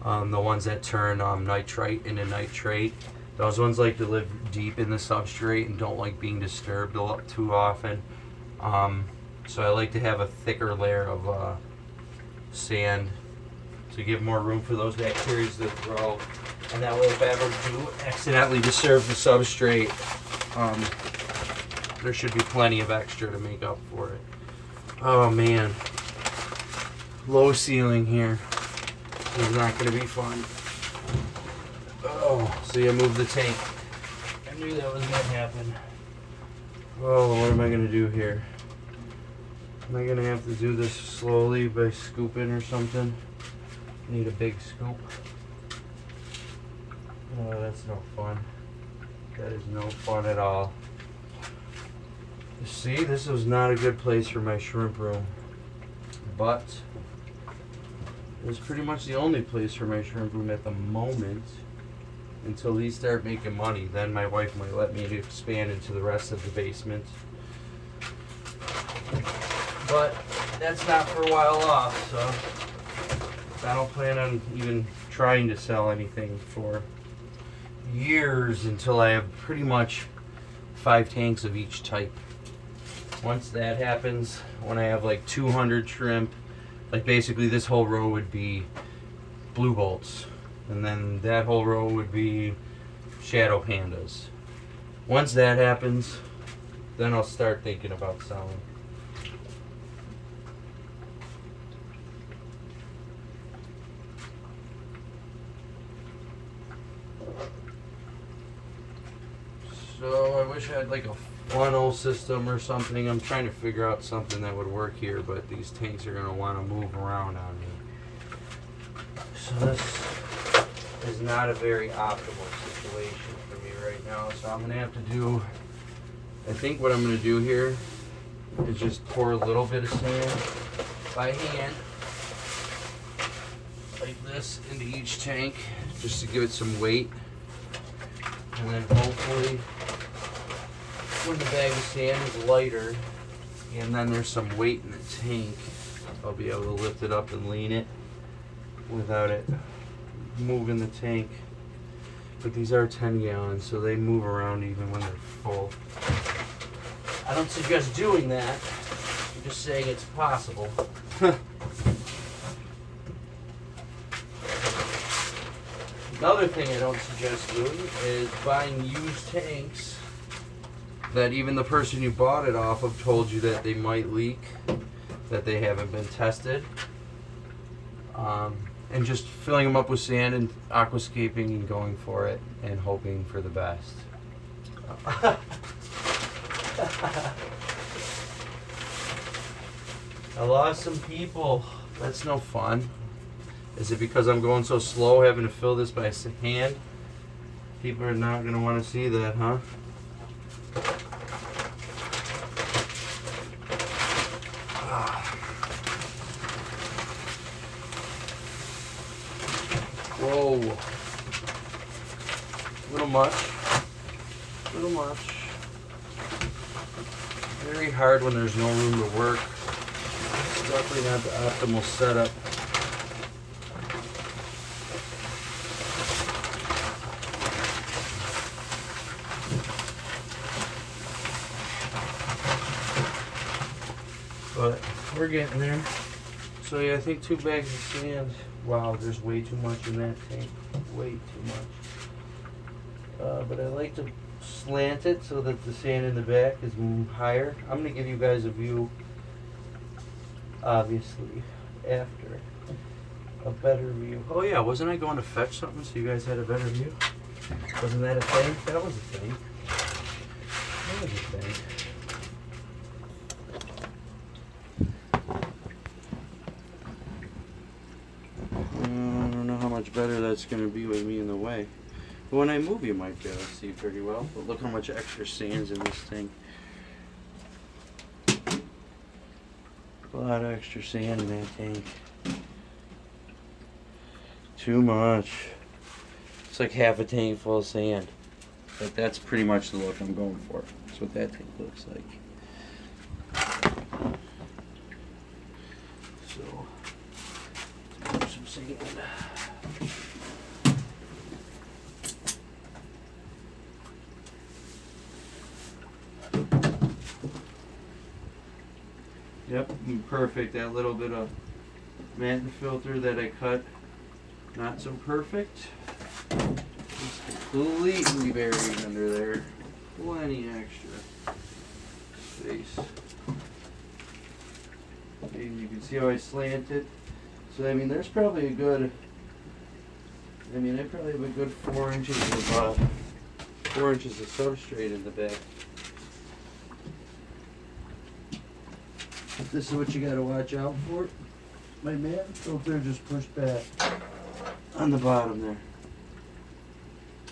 The ones that turn nitrite into nitrate. Those ones like to live deep in the substrate and don't like being disturbed too often. So I like to have a thicker layer of sand to give more room for those bacteria to grow. And that way, if I ever do accidentally disturb the substrate, there should be plenty of extra to make up for it. Oh man, low ceiling here. This is not going to be fun. Oh, see, I moved the tank. I knew that was going to happen. Oh, what am I going to do here? Am I going to have to do this slowly by scooping or something? I need a big scoop. Oh, that's no fun. That is no fun at all. You see, this was not a good place for my shrimp room. But it was pretty much the only place for my shrimp room at the moment. Until these start making money. Then my wife might let me expand into the rest of the basement. But that's not for a while off, so I don't plan on even trying to sell anything for years until I have pretty much 5 tanks of each type. Once that happens, when I have like 200 shrimp, like basically this whole row would be blue bolts, and then that whole row would be shadow pandas. Once that happens, then I'll start thinking about selling. So I wish I had like a funnel system or something. I'm trying to figure out something that would work here, but these tanks are going to want to move around on me. So this is not a very optimal situation for me right now. So I'm going to have to do, I think what I'm going to do here is just pour a little bit of sand by hand, like this, into each tank, just to give it some weight. And then hopefully, when the bag of sand is lighter, and then there's some weight in the tank, I'll be able to lift it up and lean it without it moving the tank. But these are 10 gallons, so they move around even when they're full. I don't suggest doing that. I'm just saying it's possible. Another thing I don't suggest doing is buying used tanks that even the person you bought it off of told you that they might leak, that they haven't been tested, and just filling them up with sand and aquascaping and going for it and hoping for the best. I lost some people. That's no fun. Is it because I'm going so slow having to fill this by hand? People are not going to want to see that, huh? Whoa. A little much. A little much. Very hard when there's no room to work. It's definitely not the optimal setup. But we're getting there. So yeah, I think 2 bags of sand. Wow, there's way too much in that tank. Way too much. But I like to slant it so that the sand in the back is higher. I'm going to give you guys a view, obviously, after. A better view. Oh yeah, wasn't I going to fetch something so you guys had a better view? Wasn't that a thing? That was a thing. That was a thing. Much better that's going to be with me in the way. But when I move, you might be able to see pretty well. But look how much extra sand's in this thing. A lot of extra sand in that tank. too much. It's like half a tank full of sand. But that's pretty much the look I'm going for. That's what that tank looks like. So, let's put some sand. Yep, perfect. That little bit of Matten filter that I cut, not so perfect. It's completely buried under there. Plenty extra space. And you can see how I slant it. So I mean, there's probably a good. I mean, I probably have a good 4 inches of 4 inches of substrate in the back. This is what you gotta watch out for. My Matten filter just pushed back on the bottom there.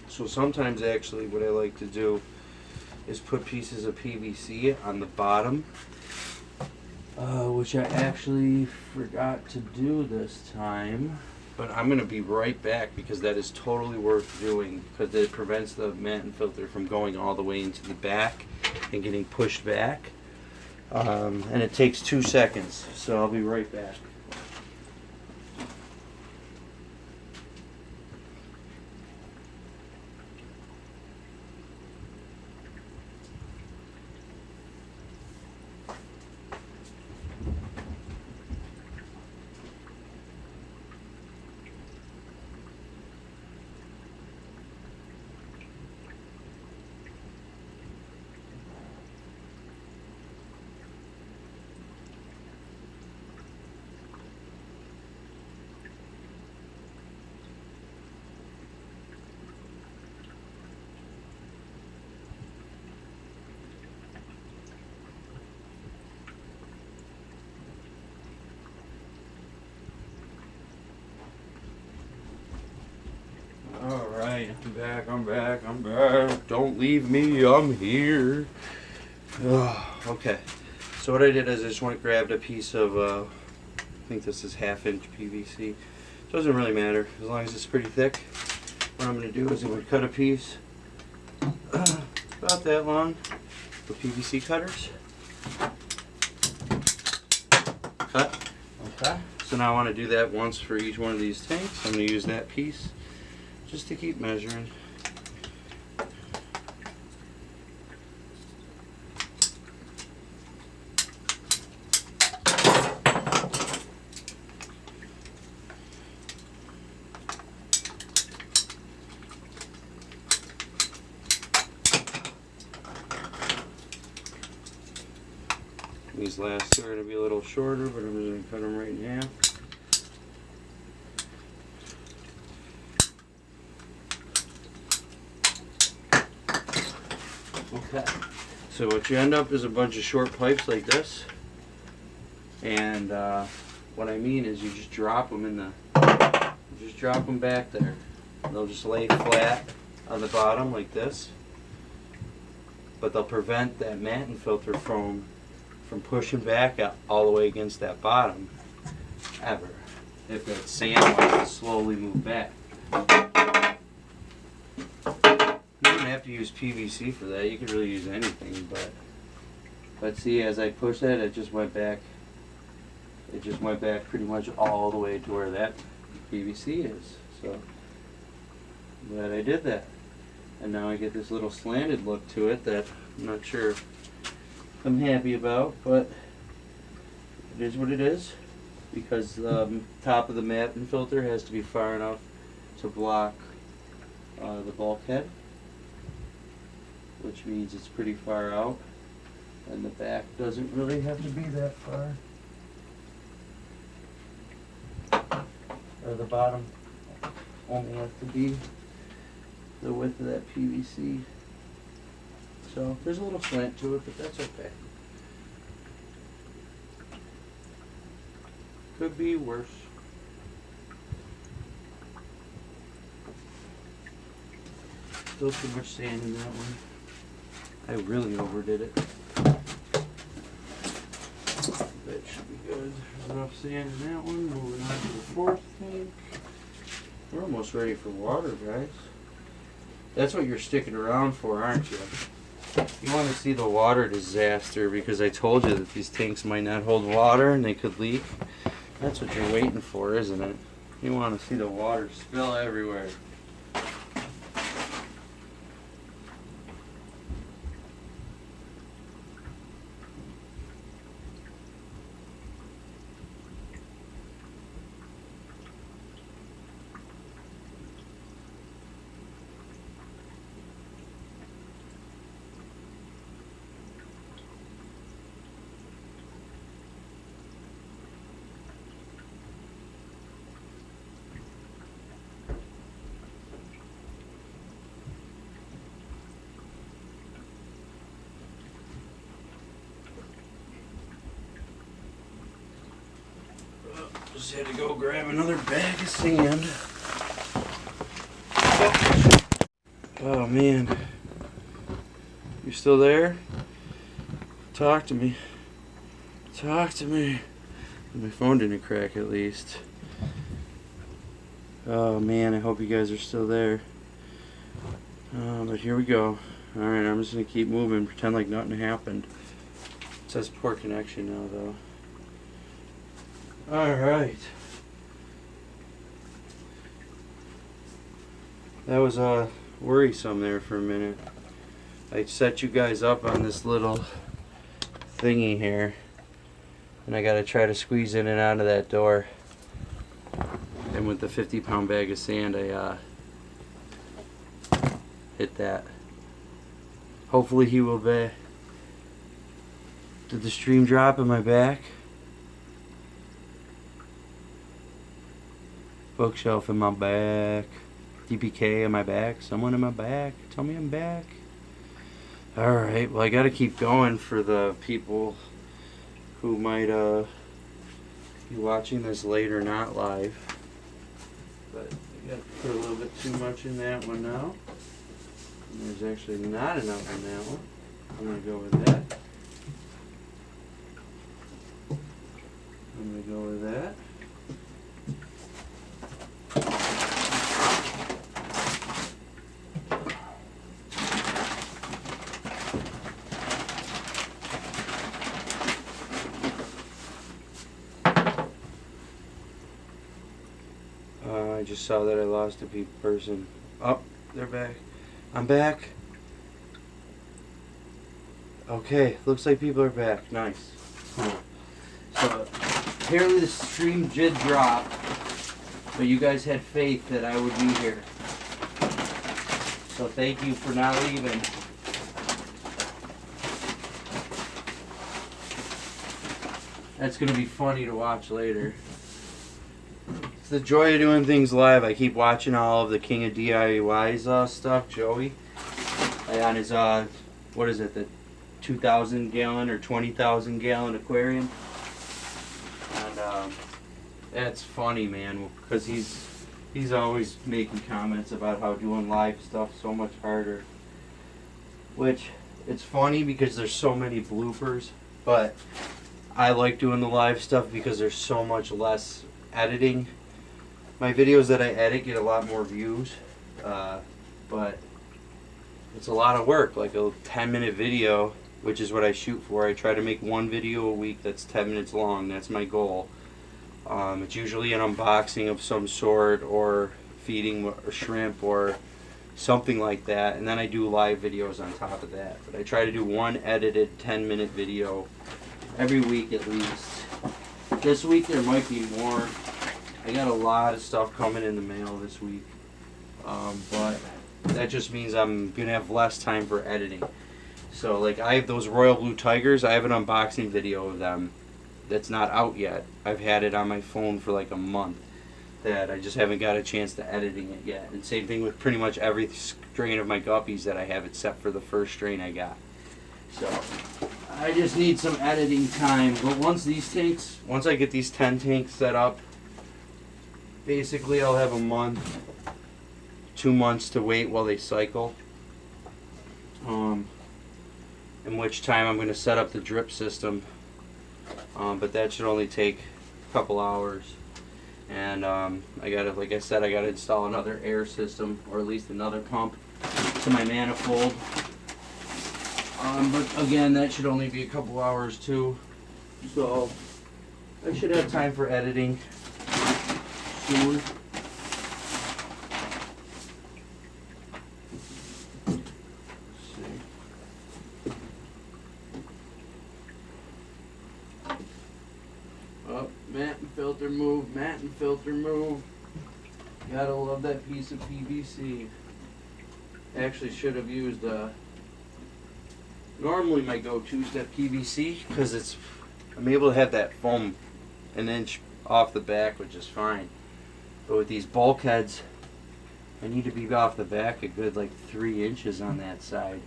So sometimes actually what I like to do is put pieces of PVC on the bottom, which I actually forgot to do this time. But I'm gonna be right back because that is totally worth doing because it prevents the Matten filter from going all the way into the back and getting pushed back. And it takes 2 seconds, so I'll be right back. Alright, I'm back. Don't leave me, I'm here. Okay, so what I did is I just grabbed a piece of, I think this is 1/2 inch PVC. Doesn't really matter, as long as it's pretty thick. What I'm going to do is I'm going to cut a piece about that long with PVC cutters. Cut. Okay, so now I want to do that once for each one of these tanks. I'm going to use that piece just to keep measuring. These last are going to be a little shorter, but I'm just going to cut them right in half. Okay, so what you end up is a bunch of short pipes like this, and what I mean is you just drop them in back there. They'll just lay flat on the bottom like this, but they'll prevent that Matten filter from pushing back all the way against that bottom ever, if that sand wants to slowly move back. You don't have to use PVC for that. You could really use anything, but see, as I pushed that, it just went back. It just went back pretty much all the way to where that PVC is. So I'm glad I did that, and now I get this little slanted look to it that I'm not sure I'm happy about, but it is what it is, because the top of the Matten filter has to be far enough to block the bulkhead, which means it's pretty far out, and the back doesn't really have to be that far, or the bottom only has to be the width of that PVC. So there's a little slant to it, but that's okay. Could be worse. Still too much sand in that one. I really overdid it. That should be good. There's enough sand in that one. Moving on to the fourth tank. We're almost ready for water, guys. That's what you're sticking around for, aren't you? You want to see the water disaster because I told you that these tanks might not hold water and they could leak. That's what you're waiting for, isn't it? You want to see the water spill everywhere. Just had to go grab another bag of sand. Oh man. You still there? Talk to me. Talk to me. My phone didn't crack at least. Oh man, I hope you guys are still there. But here we go. Alright, I'm just gonna keep moving, pretend like nothing happened. It says poor connection now though. Alright. That was worrisome there for a minute. I set you guys up on this little thingy here. And I gotta try to squeeze in and out of that door. And with the 50-pound bag of sand, I hit that. Hopefully he will be. Did the stream drop in my back? Bookshelf in my back. DPK in my back. Someone in my back. Tell me I'm back. Alright, well I gotta keep going for the people who might be watching this later, not live. But I gotta put a little bit too much in that one now. And there's actually not enough in that one. I'm gonna go with that. I'm gonna go with that. I just saw that I lost a person. Oh, they're back. I'm back. Okay, looks like people are back. Nice. Cool. So, apparently the stream did drop, but you guys had faith that I would be here. So thank you for not leaving. That's going to be funny to watch later. It's the joy of doing things live. I keep watching all of the King of DIY's stuff, Joey. On his, what is it, the 2,000 gallon or 20,000 gallon aquarium. And that's funny, man, because he's always making comments about how doing live stuff so much harder. Which, it's funny because there's so many bloopers, but I like doing the live stuff because there's so much less editing. My videos that I edit get a lot more views, but it's a lot of work, like a 10-minute video, which is what I shoot for. I try to make one video a week that's 10 minutes long. That's my goal. It's usually an unboxing of some sort or feeding a shrimp or something like that, and then I do live videos on top of that. But I try to do one edited 10-minate video every week at least. This week there might be more. I got a lot of stuff coming in the mail this week, but that just means I'm gonna have less time for editing. So like I have those royal blue tigers. I have an unboxing video of them that's not out yet. I've had it on my phone for like a month that I just haven't got a chance to editing it yet. And same thing with pretty much every strain of my guppies that I have except for the first strain I got. So I just need some editing time. But once I get these 10 tanks set up, basically I'll have a month, 2 months to wait while they cycle. In which time I'm going to set up the drip system. But that should only take a couple hours. And I gotta, like I said, I gotta install another air system, or at least another pump to my manifold. But again, that should only be a couple hours too. So I should have time for editing soon. Matten filter move, Matten filter move. Gotta love that piece of PVC. Actually should have used, normally my go-to is that PVC, because I'm able to have that foam an inch off the back, which is fine. But with these bulkheads, I need to be off the back a good like 3 inches on that side.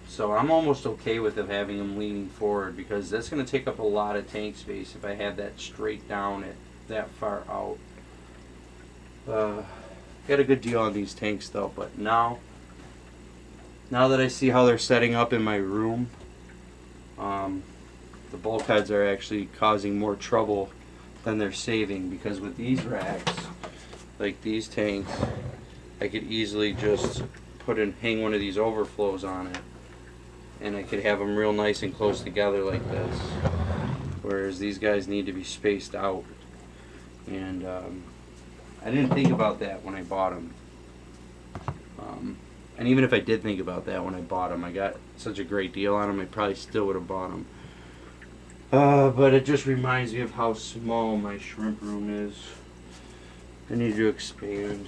So I'm almost okay with having them leaning forward, because that's going to take up a lot of tank space if I have that straight down at that far out. Got a good deal on these tanks though, but now that I see how they're setting up in my room, the bulkheads are actually causing more trouble than they're saving, because with these racks, like these tanks, I could easily just hang one of these overflows on it, and I could have them real nice and close together like this, whereas these guys need to be spaced out. And I didn't think about that when I bought them. And even if I did think about that when I bought them, I got such a great deal on them, I probably still would have bought them. But it just reminds me of how small my shrimp room is. I need to expand.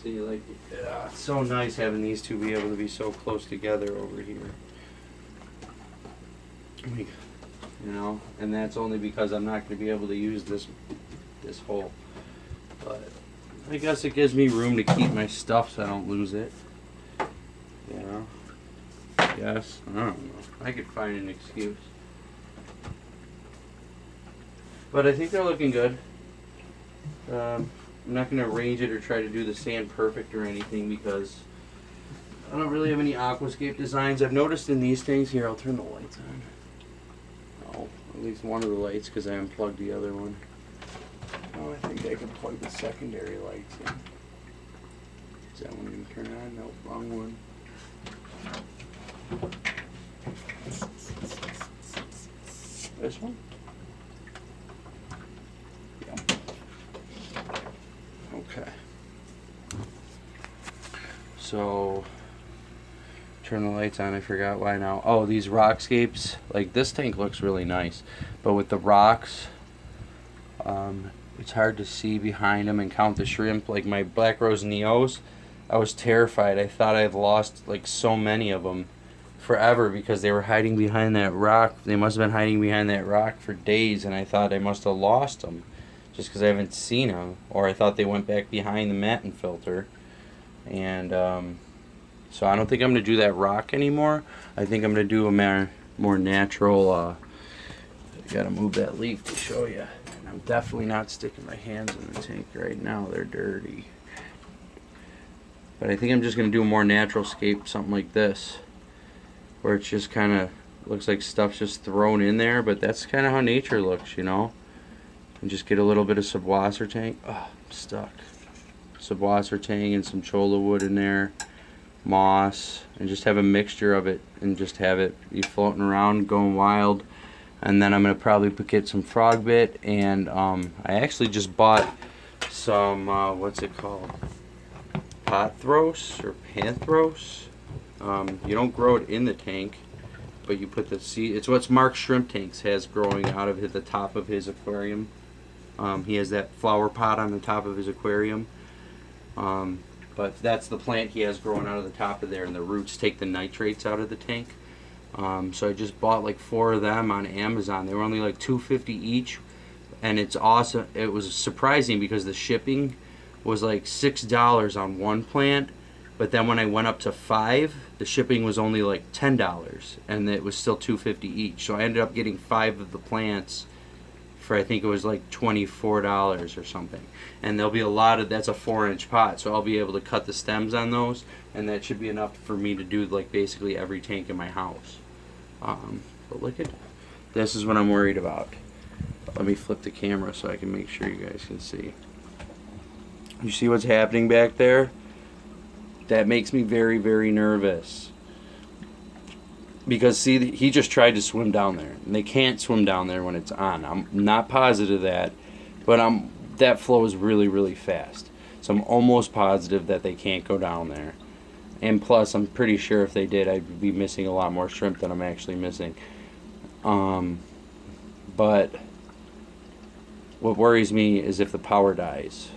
See, like, it's so nice having these two be able to be so close together over here. You know, and that's only because I'm not going to be able to use this hole. But I guess it gives me room to keep my stuff so I don't lose it. You know, I guess. I don't know. I could find an excuse. But I think they're looking good. I'm not going to arrange it or try to do the sand perfect or anything, because I don't really have any aquascape designs. I've noticed in these things here, I'll turn the lights on. Oh, at least one of the lights, because I unplugged the other one. Oh, I think I can plug the secondary lights in. Is that one going to turn on? Nope, wrong one. This one? Yeah. Okay. So, turn the lights on. I forgot why now. Oh, these rockscapes. Like, this tank looks really nice, but with the rocks, it's hard to see behind them and count the shrimp. Like my Black Rose Neos, I was terrified. I thought I had lost like so many of them forever, because they were hiding behind that rock. They must have been hiding behind that rock for days, and I thought I must have lost them just because I haven't seen them, or I thought they went back behind the Matten filter. And so I don't think I'm going to do that rock anymore. I think I'm going to do a more natural, I got to move that leaf to show you. And I'm definitely not sticking my hands in the tank right now. They're dirty. But I think I'm just going to do a more natural scape, something like this, where it's just kind of looks like stuff's just thrown in there, but that's kind of how nature looks, you know. And just get a little bit of Subwassertang. Oh, I'm stuck. Subwassertang and some cholla wood in there, moss, and just have a mixture of it, and just have it be floating around, going wild. And then I'm gonna probably get some frog bit, and I actually just bought some what's it called? Pothros or Panthros. You don't grow it in the tank, but you put the seed. It's what Mark Shrimp Tanks has growing out of the top of his aquarium. He has that flower pot on the top of his aquarium. But that's the plant he has growing out of the top of there, and the roots take the nitrates out of the tank. So I just bought like 4 of them on Amazon. They were only like $2.50 each, and it's awesome. It was surprising because the shipping was like $6 on one plant, But then when I went up to 5, the shipping was only like $10, and it was still $2.50 each. So I ended up getting 5 of the plants for, I think it was like $24 or something. And there'll be a lot of, that's a 4-inch pot, so I'll be able to cut the stems on those, and that should be enough for me to do like basically every tank in my house. But look at, this is what I'm worried about. Let me flip the camera so I can make sure you guys can see. You see what's happening back there? That makes me very, very nervous. Because see, he just tried to swim down there, and they can't swim down there when it's on. I'm not positive of that, but that flow is really, really fast. So I'm almost positive that they can't go down there. And plus, I'm pretty sure if they did, I'd be missing a lot more shrimp than I'm actually missing. But what worries me is if the power dies,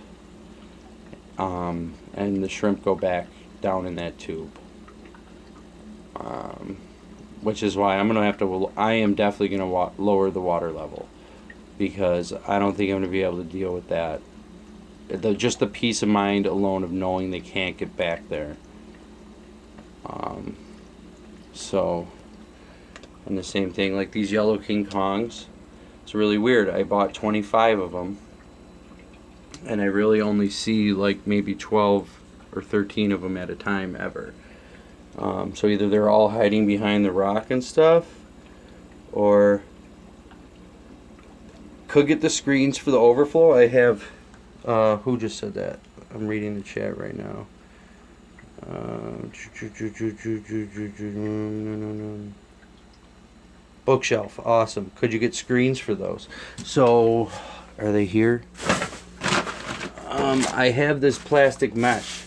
and the shrimp go back down in that tube. Which is why I'm gonna have to. I am definitely gonna lower the water level, because I don't think I'm gonna be able to deal with that. Just the peace of mind alone of knowing they can't get back there. So, and the same thing like these yellow King Kongs. It's really weird. I bought 25 of them, and I really only see like maybe 12 or 13 of them at a time ever. So either they're all hiding behind the rock and stuff, or could get the screens for the overflow. I have, who just said that? I'm reading the chat right now. Bookshelf, awesome. Could you get screens for those? So, are they here? I have this plastic mesh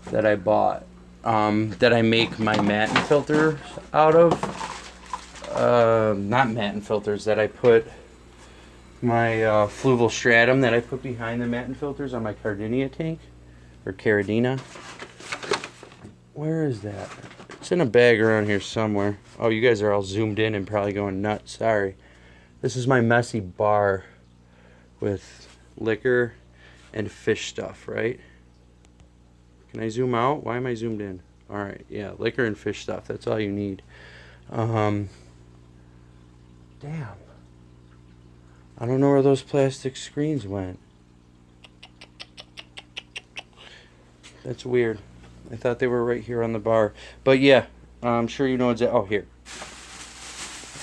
that I bought, that I make my Matten filter out of. Not Matten filters, that I put my fluval stratum that I put behind the Matten filters on my Caridina tank, or Caridina. Where is that? It's in a bag around here somewhere. Oh, you guys are all zoomed in and probably going nuts. Sorry. This is my messy bar with liquor and fish stuff, right? Can I zoom out? Why am I zoomed in? Alright, yeah, liquor and fish stuff. That's all you need. Damn. I don't know where those plastic screens went. That's weird. I thought they were right here on the bar. But yeah, I'm sure you know exactly. Oh, here.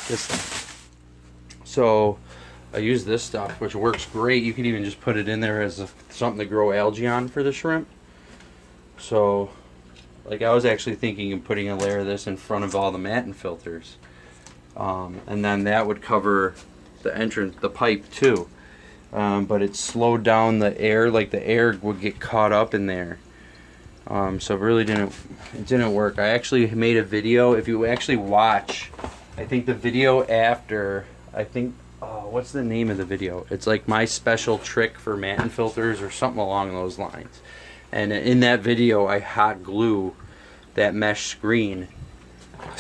This thing. So, I use this stuff, which works great. You can even just put it in there as something to grow algae on for the shrimp. So, like I was actually thinking of putting a layer of this in front of all the Matten filters. And then that would cover the entrance, the pipe too. But it slowed down the air, like the air would get caught up in there. So it really didn't work. I actually made a video. If you actually watch, I think the video after, what's the name of the video? It's like my special trick for Matten filters or something along those lines. And in that video, I hot glue that mesh screen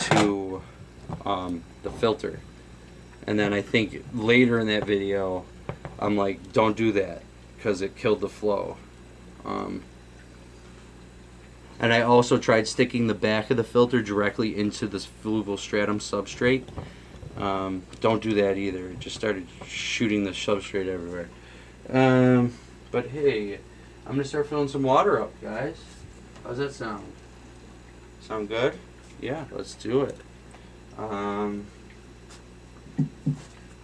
to the filter. And then I think later in that video, I'm like, don't do that, because it killed the flow. And I also tried sticking the back of the filter directly into this fluval stratum substrate. Don't do that either. It just started shooting the substrate everywhere. But hey, I'm going to start filling some water up, guys. How's that sound? Sound good? Yeah, let's do it.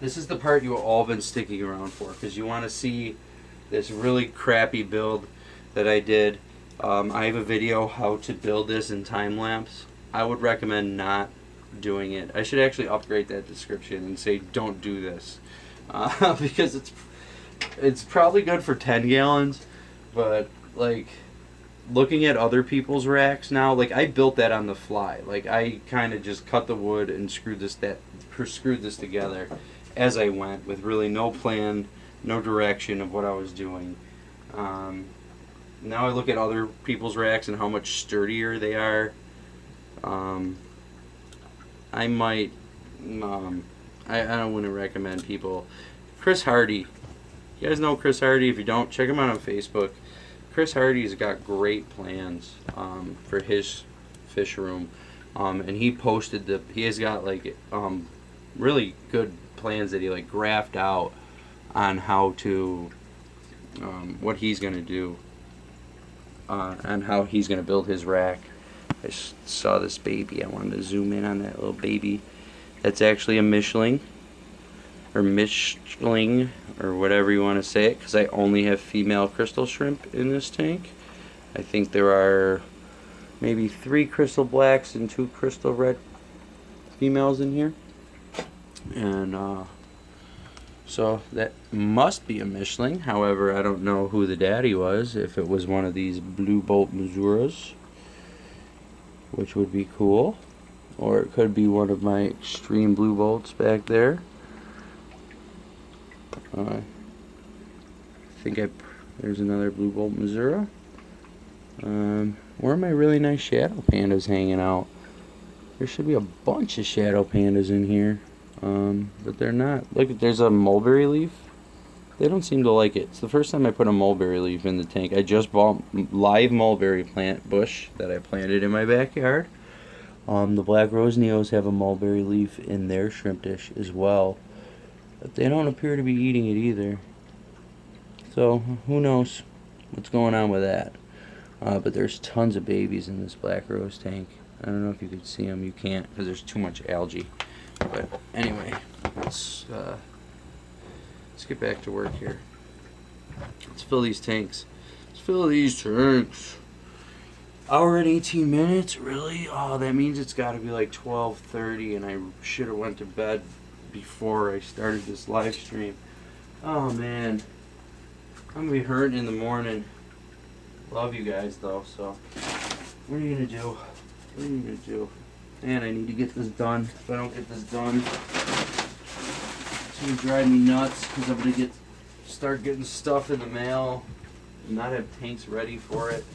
This is the part you all been sticking around for, because you want to see this really crappy build that I did. I have a video how to build this in time lapse. I would recommend not doing it. I should actually upgrade that description and say don't do this, because it's probably good for 10 gallons, but like looking at other people's racks now, like I built that on the fly. Like I kind of just cut the wood and screwed this together as I went, with really no plan, no direction of what I was doing. Now I look at other people's racks and how much sturdier they are. I might, I don't want to recommend people. Chris Hardy. You guys know Chris Hardy? If you don't, check him out on Facebook. Chris Hardy's got great plans for his fish room, and he posted he has got like really good plans that he like graphed out on how to what he's gonna do and how he's gonna build his rack. I saw this baby. I wanted to zoom in on that little baby. That's actually a Michelin or Michelin or whatever you want to say it, because I only have female crystal shrimp in this tank. I think there are maybe 3 crystal blacks and 2 crystal red females in here, and so that must be a Michelin. However, I don't know who the daddy was, if it was one of these blue bolt Misuras, which would be cool, or it could be one of my extreme blue bolts back there. I think there's another blue bolt Missouri. Where are my really nice shadow pandas hanging out? There should be a bunch of shadow pandas in here, but they're not. Look, there's a mulberry leaf. They don't seem to like it. It's the first time I put a mulberry leaf in the tank. I just bought live mulberry plant bush that I planted in my backyard. The black rose neos have a mulberry leaf in their shrimp dish as well, but they don't appear to be eating it either. So who knows what's going on with that. But there's tons of babies in this black rose tank. I don't know if you can see them. You can't because there's too much algae. But anyway, let's get back to work here. Let's fill these tanks. Let's fill these tanks. Hour and 18 minutes? Really? Oh, that means it's got to be like 12:30, and I should have went to bed before I started this live stream. Oh man, I'm gonna be hurting in the morning. Love you guys though, so what are you gonna do? What are you gonna do? Man, I need to get this done. If I don't get this done, it's gonna drive me nuts because I'm gonna start getting stuff in the mail and not have tanks ready for it,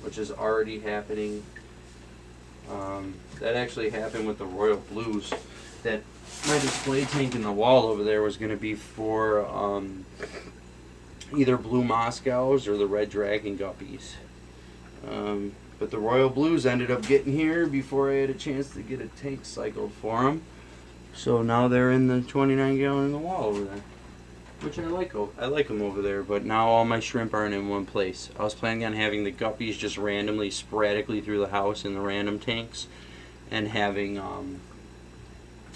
which is already happening. That actually happened with the Royal Blues. That my display tank in the wall over there was going to be for either blue Moscows or the red dragon guppies. But the Royal Blues ended up getting here before I had a chance to get a tank cycled for them. So now they're in the 29 gallon in the wall over there, which I like. I like them over there, but now all my shrimp aren't in one place. I was planning on having the guppies just randomly, sporadically through the house in the random tanks, and having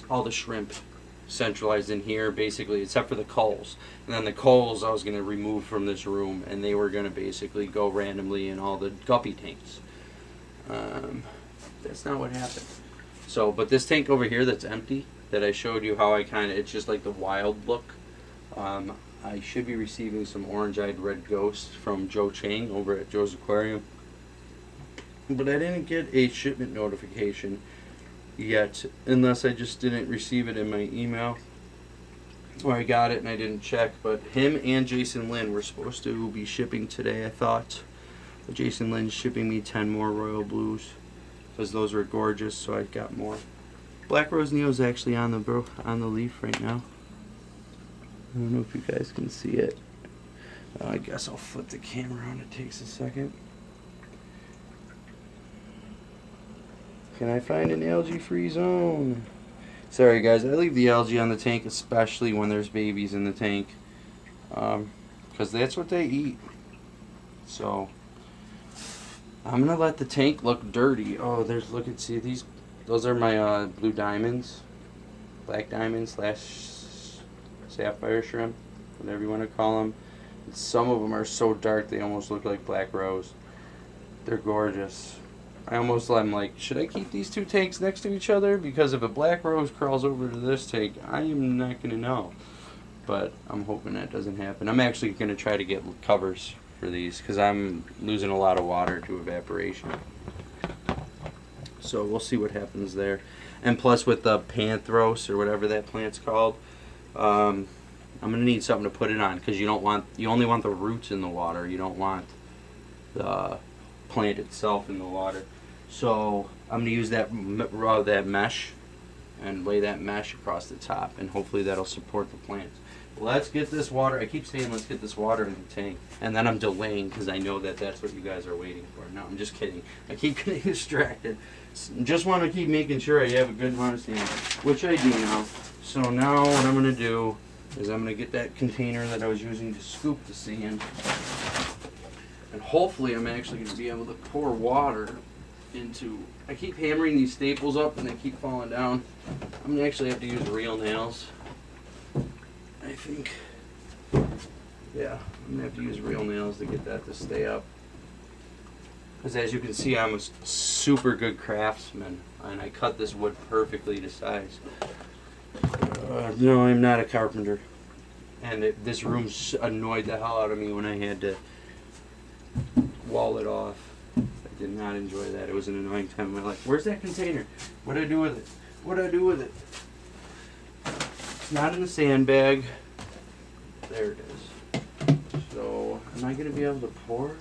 all the shrimp centralized in here, basically, except for the culls. And then the culls I was going to remove from this room, and they were going to basically go randomly in all the guppy tanks. That's not what happened. So, but this tank over here that's empty, that I showed you how it's just like the wild look. I should be receiving some orange-eyed red ghosts from Joe Chang over at Joe's Aquarium. But I didn't get a shipment notification yet, unless I just didn't receive it in my email, or I got it and I didn't check. But him and Jason Lynn were supposed to be shipping today, I thought. But Jason Lynn's shipping me 10 more Royal Blues because those were gorgeous, so I got more. Black Rose Neo's actually on the leaf right now. I don't know if you guys can see it. I guess I'll flip the camera on. It takes a second. Can I find an algae-free zone? Sorry guys, I leave the algae on the tank, especially when there's babies in the tank, because that's what they eat. So I'm gonna let the tank look dirty. Oh, look and see these. Those are my blue diamonds, black diamonds / sapphire shrimp, whatever you want to call them. Some of them are so dark they almost look like black rose. They're gorgeous. I almost am like, should I keep these two tanks next to each other? Because if a black rose crawls over to this tank, I am not going to know. But I'm hoping that doesn't happen. I'm actually going to try to get covers for these because I'm losing a lot of water to evaporation. So we'll see what happens there. And plus with the Panthros or whatever that plant's called, I'm going to need something to put it on because you only want the roots in the water. You don't want the plant itself in the water. So I'm going to use that mesh and lay that mesh across the top, and hopefully that'll support the plants. let's get this water. I keep saying let's get this water in the tank. And then I'm delaying because I know that that's what you guys are waiting for. No, I'm just kidding. I keep getting distracted. Just want to keep making sure I have a good amount of sand, which I do now. So now what I'm going to do is I'm going to get that container that I was using to scoop the sand. And hopefully I'm actually going to be able to pour water into... I keep hammering these staples up and they keep falling down. I'm going to actually have to use real nails. I think, yeah, I'm going to have to use real nails to get that to stay up. Because as you can see, I'm a super good craftsman, and I cut this wood perfectly to size. No, I'm not a carpenter. And this room annoyed the hell out of me when I had to wall it off. I did not enjoy that. It was an annoying time in my life. Where's that container? What do I do with it? What do I do with it? It's not in the sandbag. There it is. So, am I going to be able to pour?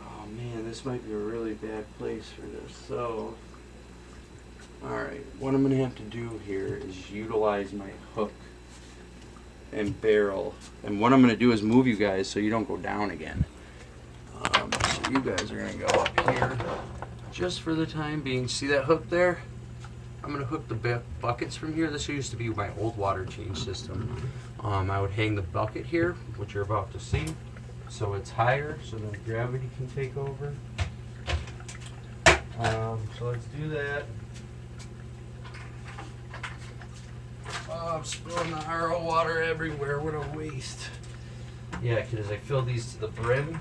Oh man, this might be a really bad place for this. So, alright, what I'm going to have to do here is utilize my hook and barrel. And what I'm going to do is move you guys so you don't go down again. So you guys are going to go up here just for the time being. See that hook there? I'm going to hook the buckets from here. This used to be my old water change system. I would hang the bucket here, which you're about to see, so it's higher, so then gravity can take over. So let's do that. Oh, I'm spilling the RO water everywhere. What a waste. Yeah, because I filled these to the brim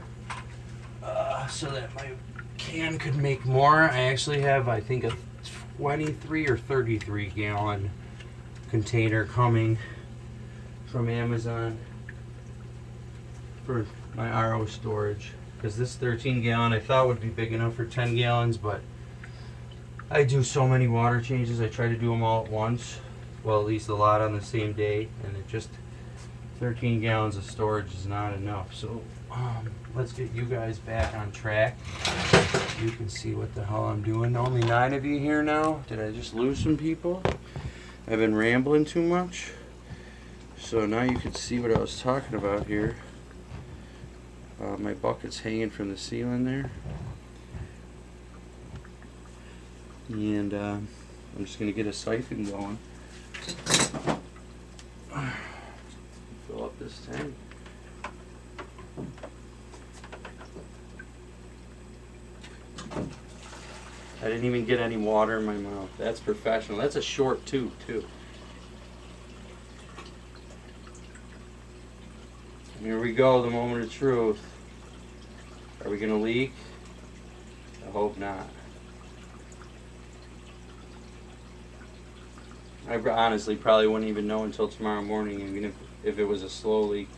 so that my can could make more. I actually have, I think, a 23 or 33 gallon container coming from Amazon for my RO storage, because this 13 gallon I thought would be big enough for 10 gallons, but I do so many water changes. I try to do them all at once, well, at least a lot on the same day, and it just 13 gallons of storage is not enough. So let's get you guys back on track. You can see what the hell I'm doing. Only 9 of you here now. Did I just lose some people? I've been rambling too much. So now you can see what I was talking about here. My bucket's hanging from the ceiling there. And I'm just going to get a siphon going. Fill up this tank. I didn't even get any water in my mouth. That's professional. That's a short tube, too. Here we go, the moment of truth. Are we going to leak? I hope not. I honestly probably wouldn't even know until tomorrow morning, even if it was a slow leak.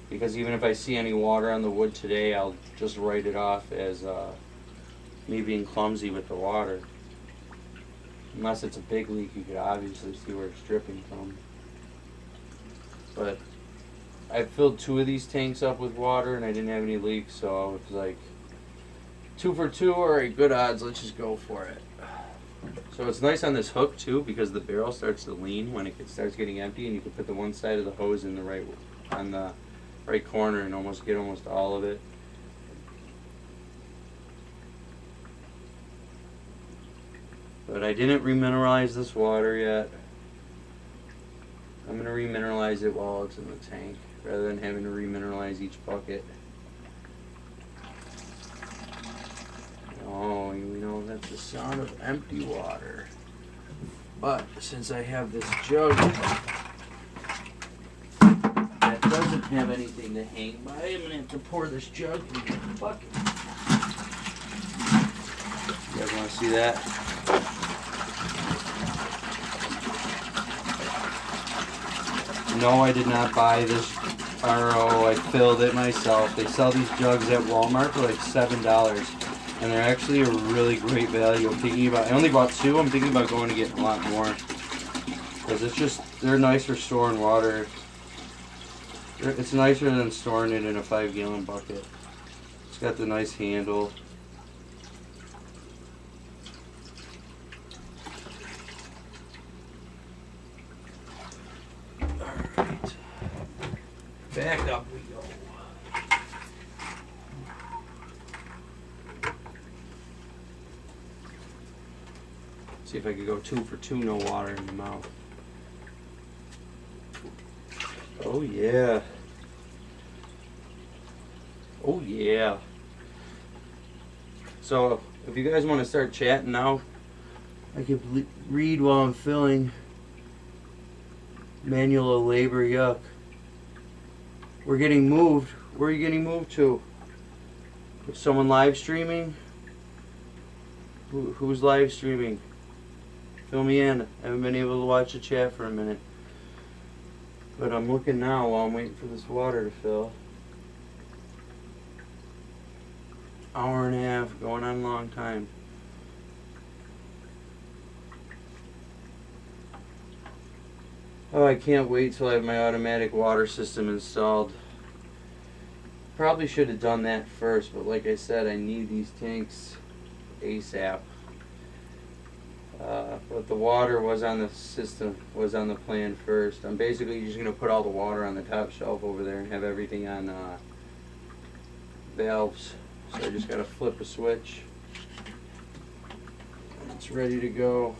Because even if I see any water on the wood today, I'll just write it off as me being clumsy with the water. Unless it's a big leak, you could obviously see where it's dripping from. But I filled 2 of these tanks up with water and I didn't have any leaks, so I was like, 2 for 2, alright, good odds, let's just go for it. So it's nice on this hook too, because the barrel starts to lean when it starts getting empty, and you can put the one side of the hose in the on the right corner and get almost all of it. But I didn't remineralize this water yet. I'm going to remineralize it while it's in the tank, rather than having to remineralize each bucket. Oh, you know, that's the sound of empty water. But since I have this jug that doesn't have anything to hang by, I'm going to have to pour this jug into the bucket. You guys want to see that? No, I did not buy this RO. I filled it myself. They sell these jugs at Walmart for like $7. And they're actually a really great value. I only bought 2. I'm thinking about going to get a lot more. Because they're nice for storing water. It's nicer than storing it in a 5-gallon bucket. It's got the nice handle. Back up we go. See if I could go 2 for 2, no water in the mouth. Oh yeah. Oh yeah. So if you guys want to start chatting now, I can read while I'm filling. Manual of labor, yuck. We're getting moved. Where are you getting moved to? Is someone live streaming? Who's live streaming? Fill me in. I haven't been able to watch the chat for a minute. But I'm looking now while I'm waiting for this water to fill. Hour and a half, going on a long time. Oh, I can't wait till I have my automatic water system installed. Probably should have done that first, but like I said, I need these tanks ASAP. But the water was on the system, was on the plan first. I'm basically just going to put all the water on the top shelf over there and have everything on valves. So I just got to flip a switch. It's ready to go.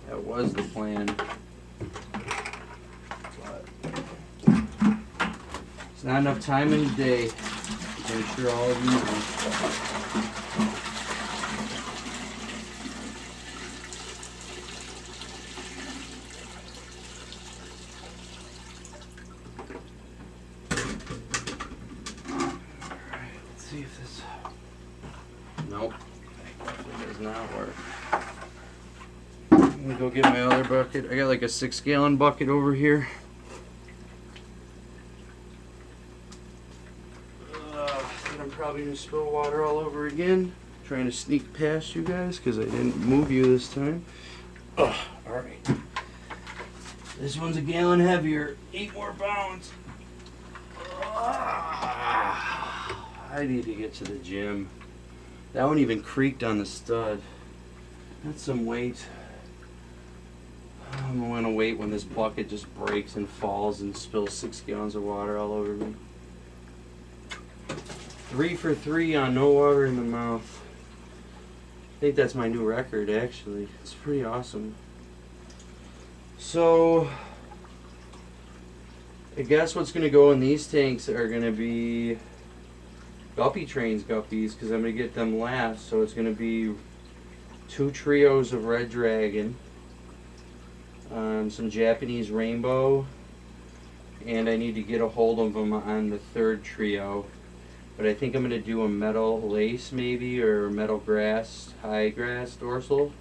That was the plan. But it's not enough time in the day. I'm sure all of you know. See if this. Nope. It does not work. Let me go get my other bucket. I got like a 6-gallon bucket over here. And I'm probably gonna spill water all over again. Trying to sneak past you guys because I didn't move you this time. Oh, alright. This one's a gallon heavier. 8 more pounds. I need to get to the gym. That one even creaked on the stud. That's some weight. I'm gonna wait when this bucket just breaks and falls and spills 6 gallons of water all over me. 3 for 3 on no water in the mouth. I think that's my new record, actually. It's pretty awesome. So, I guess what's gonna go in these tanks are gonna be Guppy trains guppies, because I'm gonna get them last. So it's gonna be 2 trios of red dragon. Some Japanese rainbow, and I need to get a hold of them on the 3rd trio, but I think I'm going to do a metal lace maybe, or metal grass, high grass dorsal.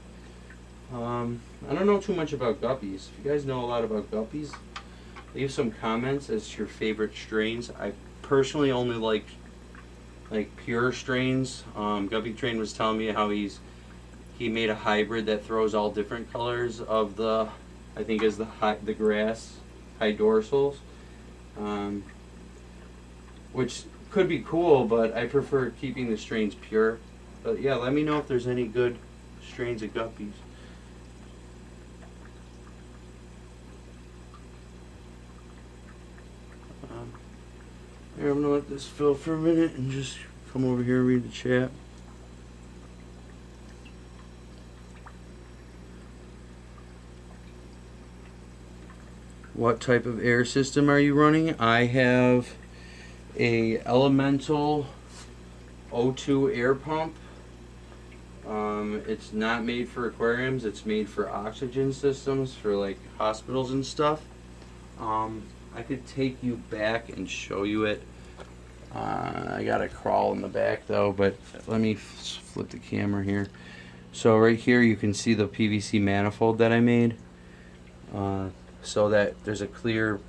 I don't know too much about guppies. If you guys know a lot about guppies, leave some comments as to your favorite strains. I personally only like pure strains. Guppy Train was telling me how he made a hybrid that throws all different colors of the, I think is the grass high dorsals, which could be cool, but I prefer keeping the strains pure. But yeah, let me know if there's any good strains of guppies. Here, I'm gonna let this fill for a minute and just come over here and read the chat. What type of air system are you running? I have a Elemental O2 air pump. It's not made for aquariums. It's made for oxygen systems for like hospitals and stuff. I could take you back and show you it. I gotta crawl in the back though, but let me flip the camera here. So right here you can see the PVC manifold that I made. So that there's a clear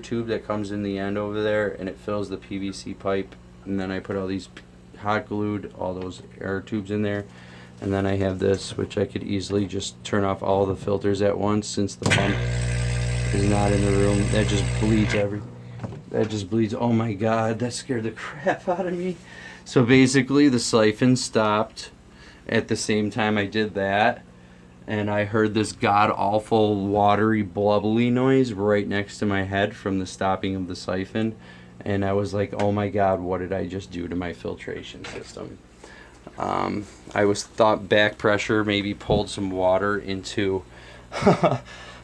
tube that comes in the end over there, and it fills the PVC pipe, and then I put all these hot glued all those air tubes in there, and then I have this, which I could easily just turn off all the filters at once since the pump is not in the room. That just bleeds. Oh my god, that scared the crap out of me. So basically the siphon stopped at the same time I did that. and I heard this god-awful, watery, bubbly noise right next to my head from the stopping of the siphon. And I was like, oh my god, what did I just do to my filtration system? I thought back pressure maybe pulled some water into my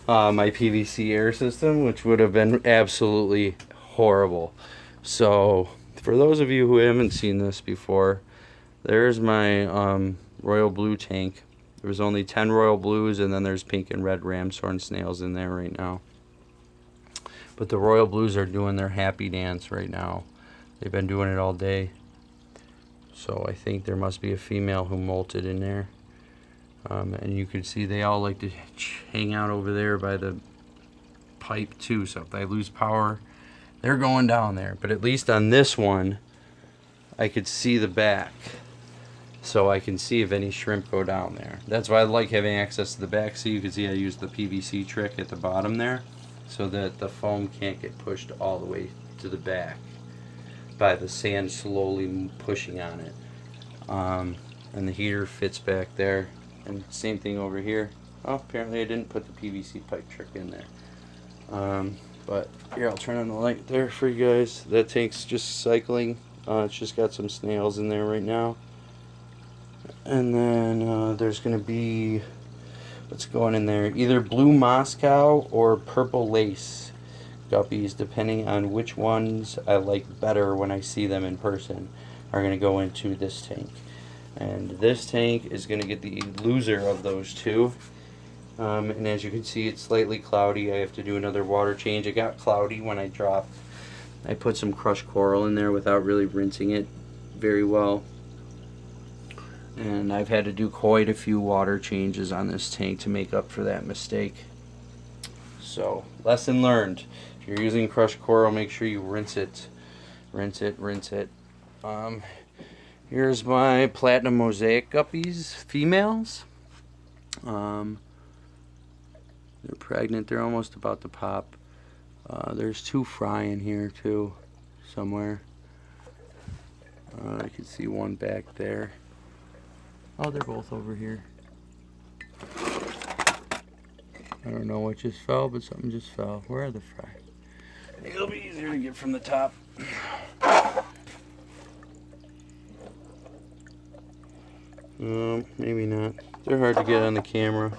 PVC air system, which would have been absolutely horrible. So, for those of you who haven't seen this before, there's my royal blue tank. There was only 10 royal blues, and then there's pink and red Ramshorn snails in there right now. But the royal blues are doing their happy dance right now. They've been doing it all day. So I think there must be a female who molted in there. And you can see they all like to hang out over there by the pipe too. So if I lose power, they're going down there. But at least on this one, I could see the back. So I can see if any shrimp go down there. That's why I like having access to the back. So you can see I use the PVC trick at the bottom there, so that the foam can't get pushed all the way to the back by the sand slowly pushing on it. And the heater fits back there. And same thing over here. Oh, apparently I didn't put the PVC pipe trick in there. But here, I'll turn on the light there for you guys. That tank's just cycling. It's just got some snails in there right now. And then there's going to be, what's going in there? Either blue Moscow or purple lace guppies, depending on which ones I like better when I see them in person, are going to go into this tank. And this tank is going to get the loser of those two. And as you can see, it's slightly cloudy. I have to do another water change. It got cloudy when I dropped. I put some crushed coral in there without really rinsing it very well. And I've had to do quite a few water changes on this tank to make up for that mistake. So, lesson learned. If you're using crushed coral, make sure you rinse it. Rinse it, rinse it. Here's my platinum mosaic guppies, females. They're pregnant. They're almost about to pop. There's two fry in here too, somewhere. I can see one back there. Oh, they're both over here. I don't know what just fell, but something just fell. Where are the fry? It'll be easier to get from the top. Maybe not. They're hard to get on the camera.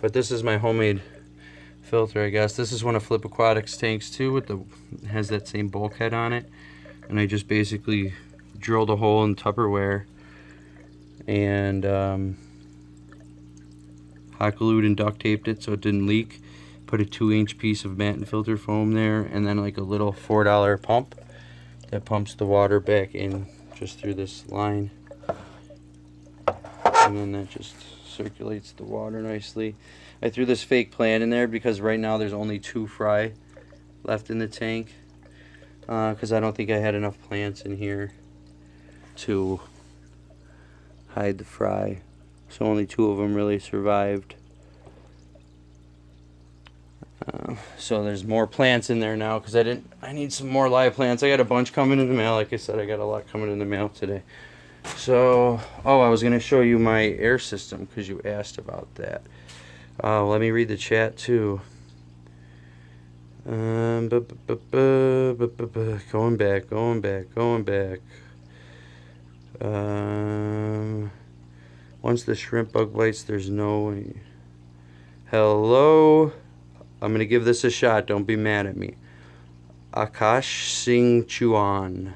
But this is my homemade filter, I guess. This is one of Flip Aquatics tanks too, with has that same bulkhead on it. And I just basically drilled a hole in Tupperware and hot glued and duct taped it so it didn't leak. Put a 2-inch piece of Matten filter foam there, and then like a little $4 pump that pumps the water back in just through this line. And then that just circulates the water nicely. I threw this fake plant in there because right now there's only 2 fry left in the tank, because I don't think I had enough plants in here to hide the fry. So only 2 of them really survived. So there's more plants in there now because I need some more live plants. I got a bunch coming in the mail. Like I said, I got a lot coming in the mail today. So, I was going to show you my air system because you asked about that. Let me read the chat too. Going back. Once the shrimp bug bites, there's no... Hello? I'm going to give this a shot. Don't be mad at me. Akash Singh Chuan.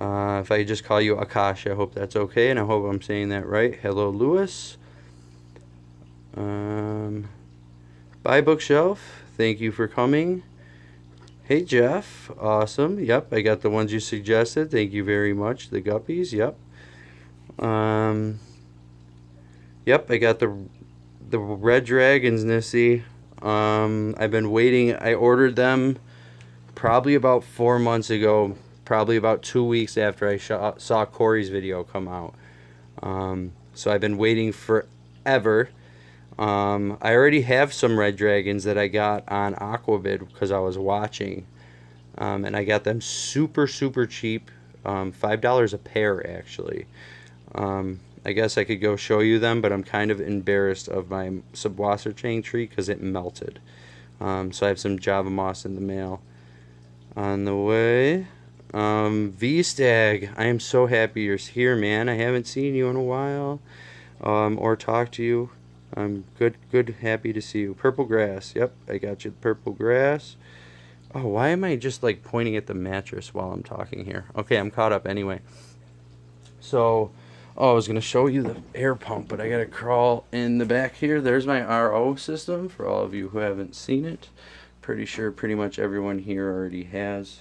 If I just call you Akash, I hope that's okay, and I hope I'm saying that right. Hello, Lewis. Bye, Bookshelf. Thank you for coming. Hey, Jeff. Awesome. Yep, I got the ones you suggested. Thank you very much. The guppies. Yep. Yep, I got the red dragons, Nissy. I've been waiting. I ordered them probably about 4 months ago, probably about 2 weeks after I saw Corey's video come out. So I've been waiting forever. I already have some red dragons that I got on Aquabid because I was watching. And I got them super, super cheap. $5 a pair, actually. I guess I could go show you them, but I'm kind of embarrassed of my Subwassertang tree because it melted. So I have some Java moss in the mail on the way. V-Stag, I am so happy you're here, man. I haven't seen you in a while, or talked to you. I'm good, happy to see you. Purple grass, yep, I got you. Purple grass. Oh, why am I just like pointing at the mattress while I'm talking here? Okay, I'm caught up anyway. So, I was gonna show you the air pump, but I gotta crawl in the back here. There's my RO system for all of you who haven't seen it. Pretty sure pretty much everyone here already has.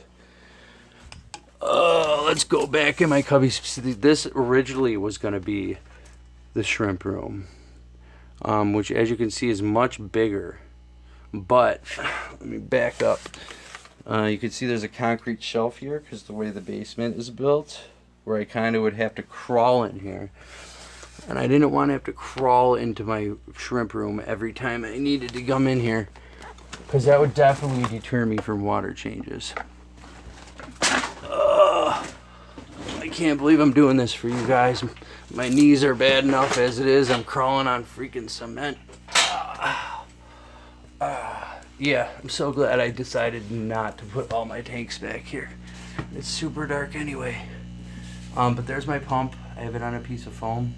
Let's go back in my cubby. This originally was gonna be the shrimp room, which as you can see is much bigger. But let me back up. You can see there's a concrete shelf here because the way the basement is built, where I kind of would have to crawl in here. And I didn't want to have to crawl into my shrimp room every time I needed to come in here, because that would definitely deter me from water changes. I can't believe I'm doing this for you guys. My knees are bad enough as it is. I'm crawling on freaking cement. Yeah, I'm so glad I decided not to put all my tanks back here. It's super dark anyway. But there's my pump. I have it on a piece of foam.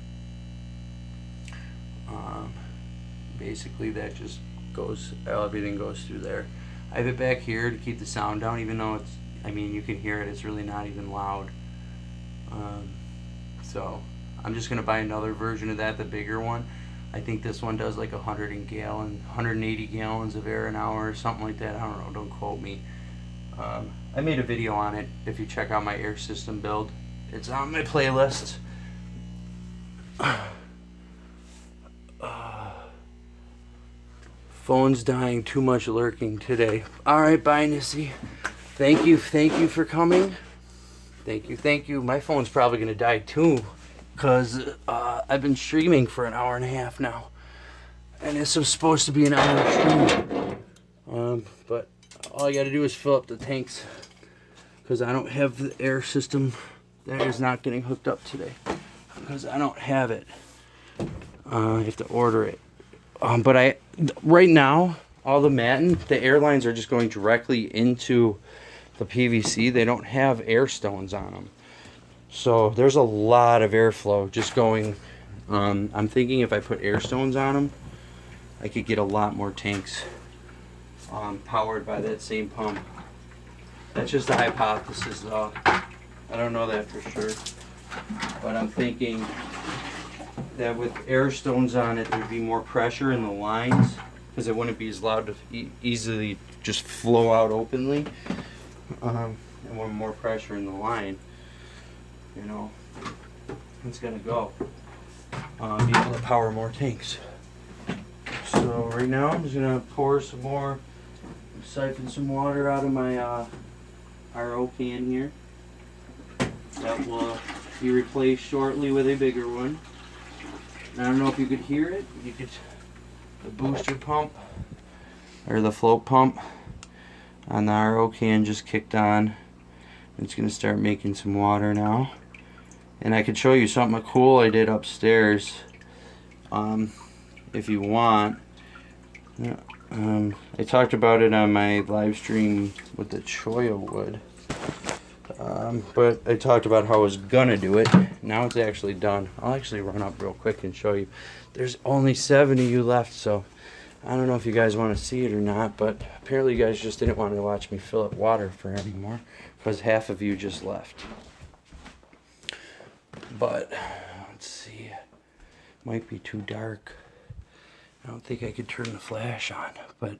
Basically that just goes, everything goes through there. I have it back here to keep the sound down, even though it's, I mean, you can hear it, it's really not even loud. So I'm just gonna buy another version of that, the bigger one. I think this one does like 180 gallons of air an hour or something like that. I don't know, don't quote me. I made a video on it. If you check out my air system build, it's on my playlist. Phone's dying, too much lurking today. Alright, bye Nissy. Thank you for coming. Thank you. My phone's probably gonna die too, because I've been streaming for an hour and a half now. And this was supposed to be an hour stream. But all I gotta do is fill up the tanks, because I don't have the air system. That is not getting hooked up today, because I don't have it. I have to order it. But right now, all the Matten, the air lines are just going directly into the PVC. They don't have air stones on them. So there's a lot of airflow just going. I'm thinking if I put air stones on them, I could get a lot more tanks powered by that same pump. That's just a hypothesis though. I don't know that for sure. But I'm thinking that with air stones on it, there'd be more pressure in the lines, because it wouldn't be as loud to easily just flow out openly. And more pressure in the line, you know, it's gonna go. Be able to power more tanks. So right now I'm just gonna pour some more, siphon some water out of my RO can here. That will be replaced shortly with a bigger one. I don't know if you could hear it. The booster pump or the float pump on the RO can just kicked on. It's gonna start making some water now. And I could show you something cool I did upstairs, if you want. I talked about it on my live stream with the cholla wood. But I talked about how I was gonna do it. Now it's actually done. I'll actually run up real quick and show you. There's only 7 of you left, so I don't know if you guys want to see it or not, but apparently you guys just didn't want to watch me fill up water for anymore, because half of you just left. But let's see, might be too dark. I don't think I could turn the flash on, but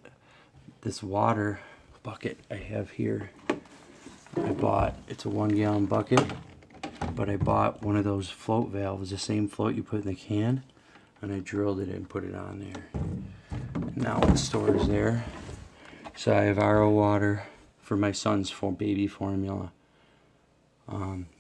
this water bucket I have here, I bought, it's a 1 gallon bucket, but I bought one of those float valves, the same float you put in the can, and I drilled it and put it on there. And now it stores there. So I have RO water for my son's baby formula.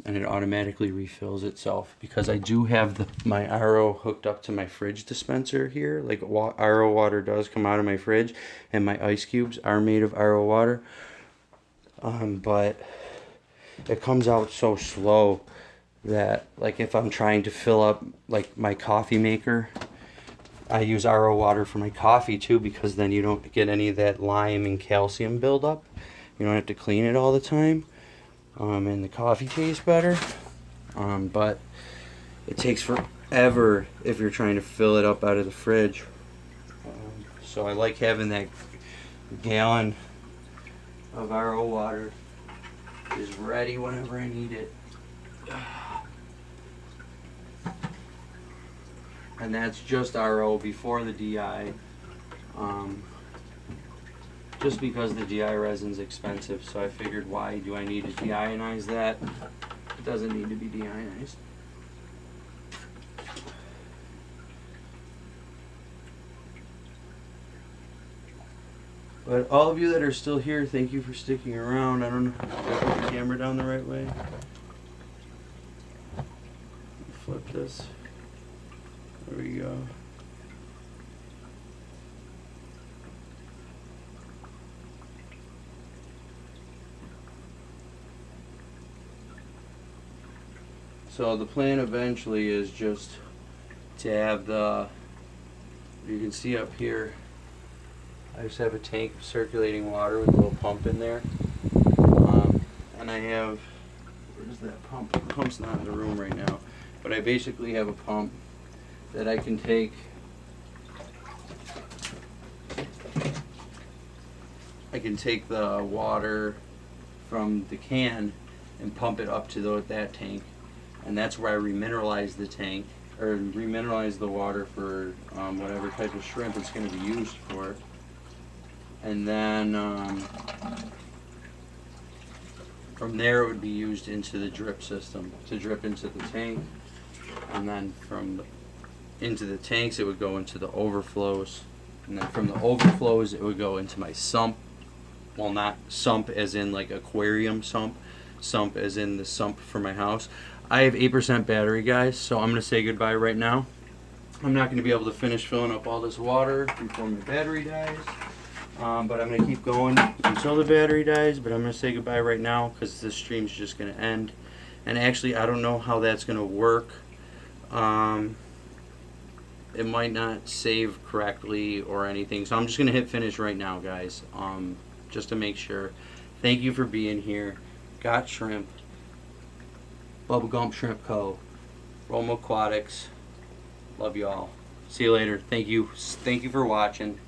And it automatically refills itself, because I do have my RO hooked up to my fridge dispenser here, like RO water does come out of my fridge, and my ice cubes are made of RO water. But it comes out so slow that, like if I'm trying to fill up like my coffee maker, I use RO water for my coffee too, because then you don't get any of that lime and calcium buildup. You don't have to clean it all the time, and the coffee tastes better. But it takes forever if you're trying to fill it up out of the fridge. So I like having that gallon of RO water is ready whenever I need it. And that's just RO before the DI. Just because the DI resin's expensive, so I figured, why do I need to deionize that? It doesn't need to be deionized. But all of you that are still here, thank you for sticking around. I don't know, did I put the camera down the right way? Flip this. There we go. So the plan eventually is just to have the, you can see up here, I just have a tank of circulating water with a little pump in there. And I have, where's that pump? The pump's not in the room right now. But I basically have a pump that I can take. I can take the water from the can and pump it up to that tank. And that's where I remineralize the tank, or remineralize the water for whatever type of shrimp it's going to be used for. And then from there it would be used into the drip system to drip into the tank, and then into the tanks it would go into the overflows, and then from the overflows it would go into my sump. Well, not sump as in like aquarium sump as in the sump for my house. I have 8% battery, guys, so I'm going to say goodbye right now. I'm not going to be able to finish filling up all this water before my battery dies. But I'm going to keep going until the battery dies, but I'm going to say goodbye right now because this stream's just going to end. And actually, I don't know how that's going to work. It might not save correctly or anything, so I'm just going to hit finish right now, guys, just to make sure. Thank you for being here. Got Shrimp, Bubblegum Shrimp Co., Rome Aquatics. Love you all. See you later. Thank you for watching.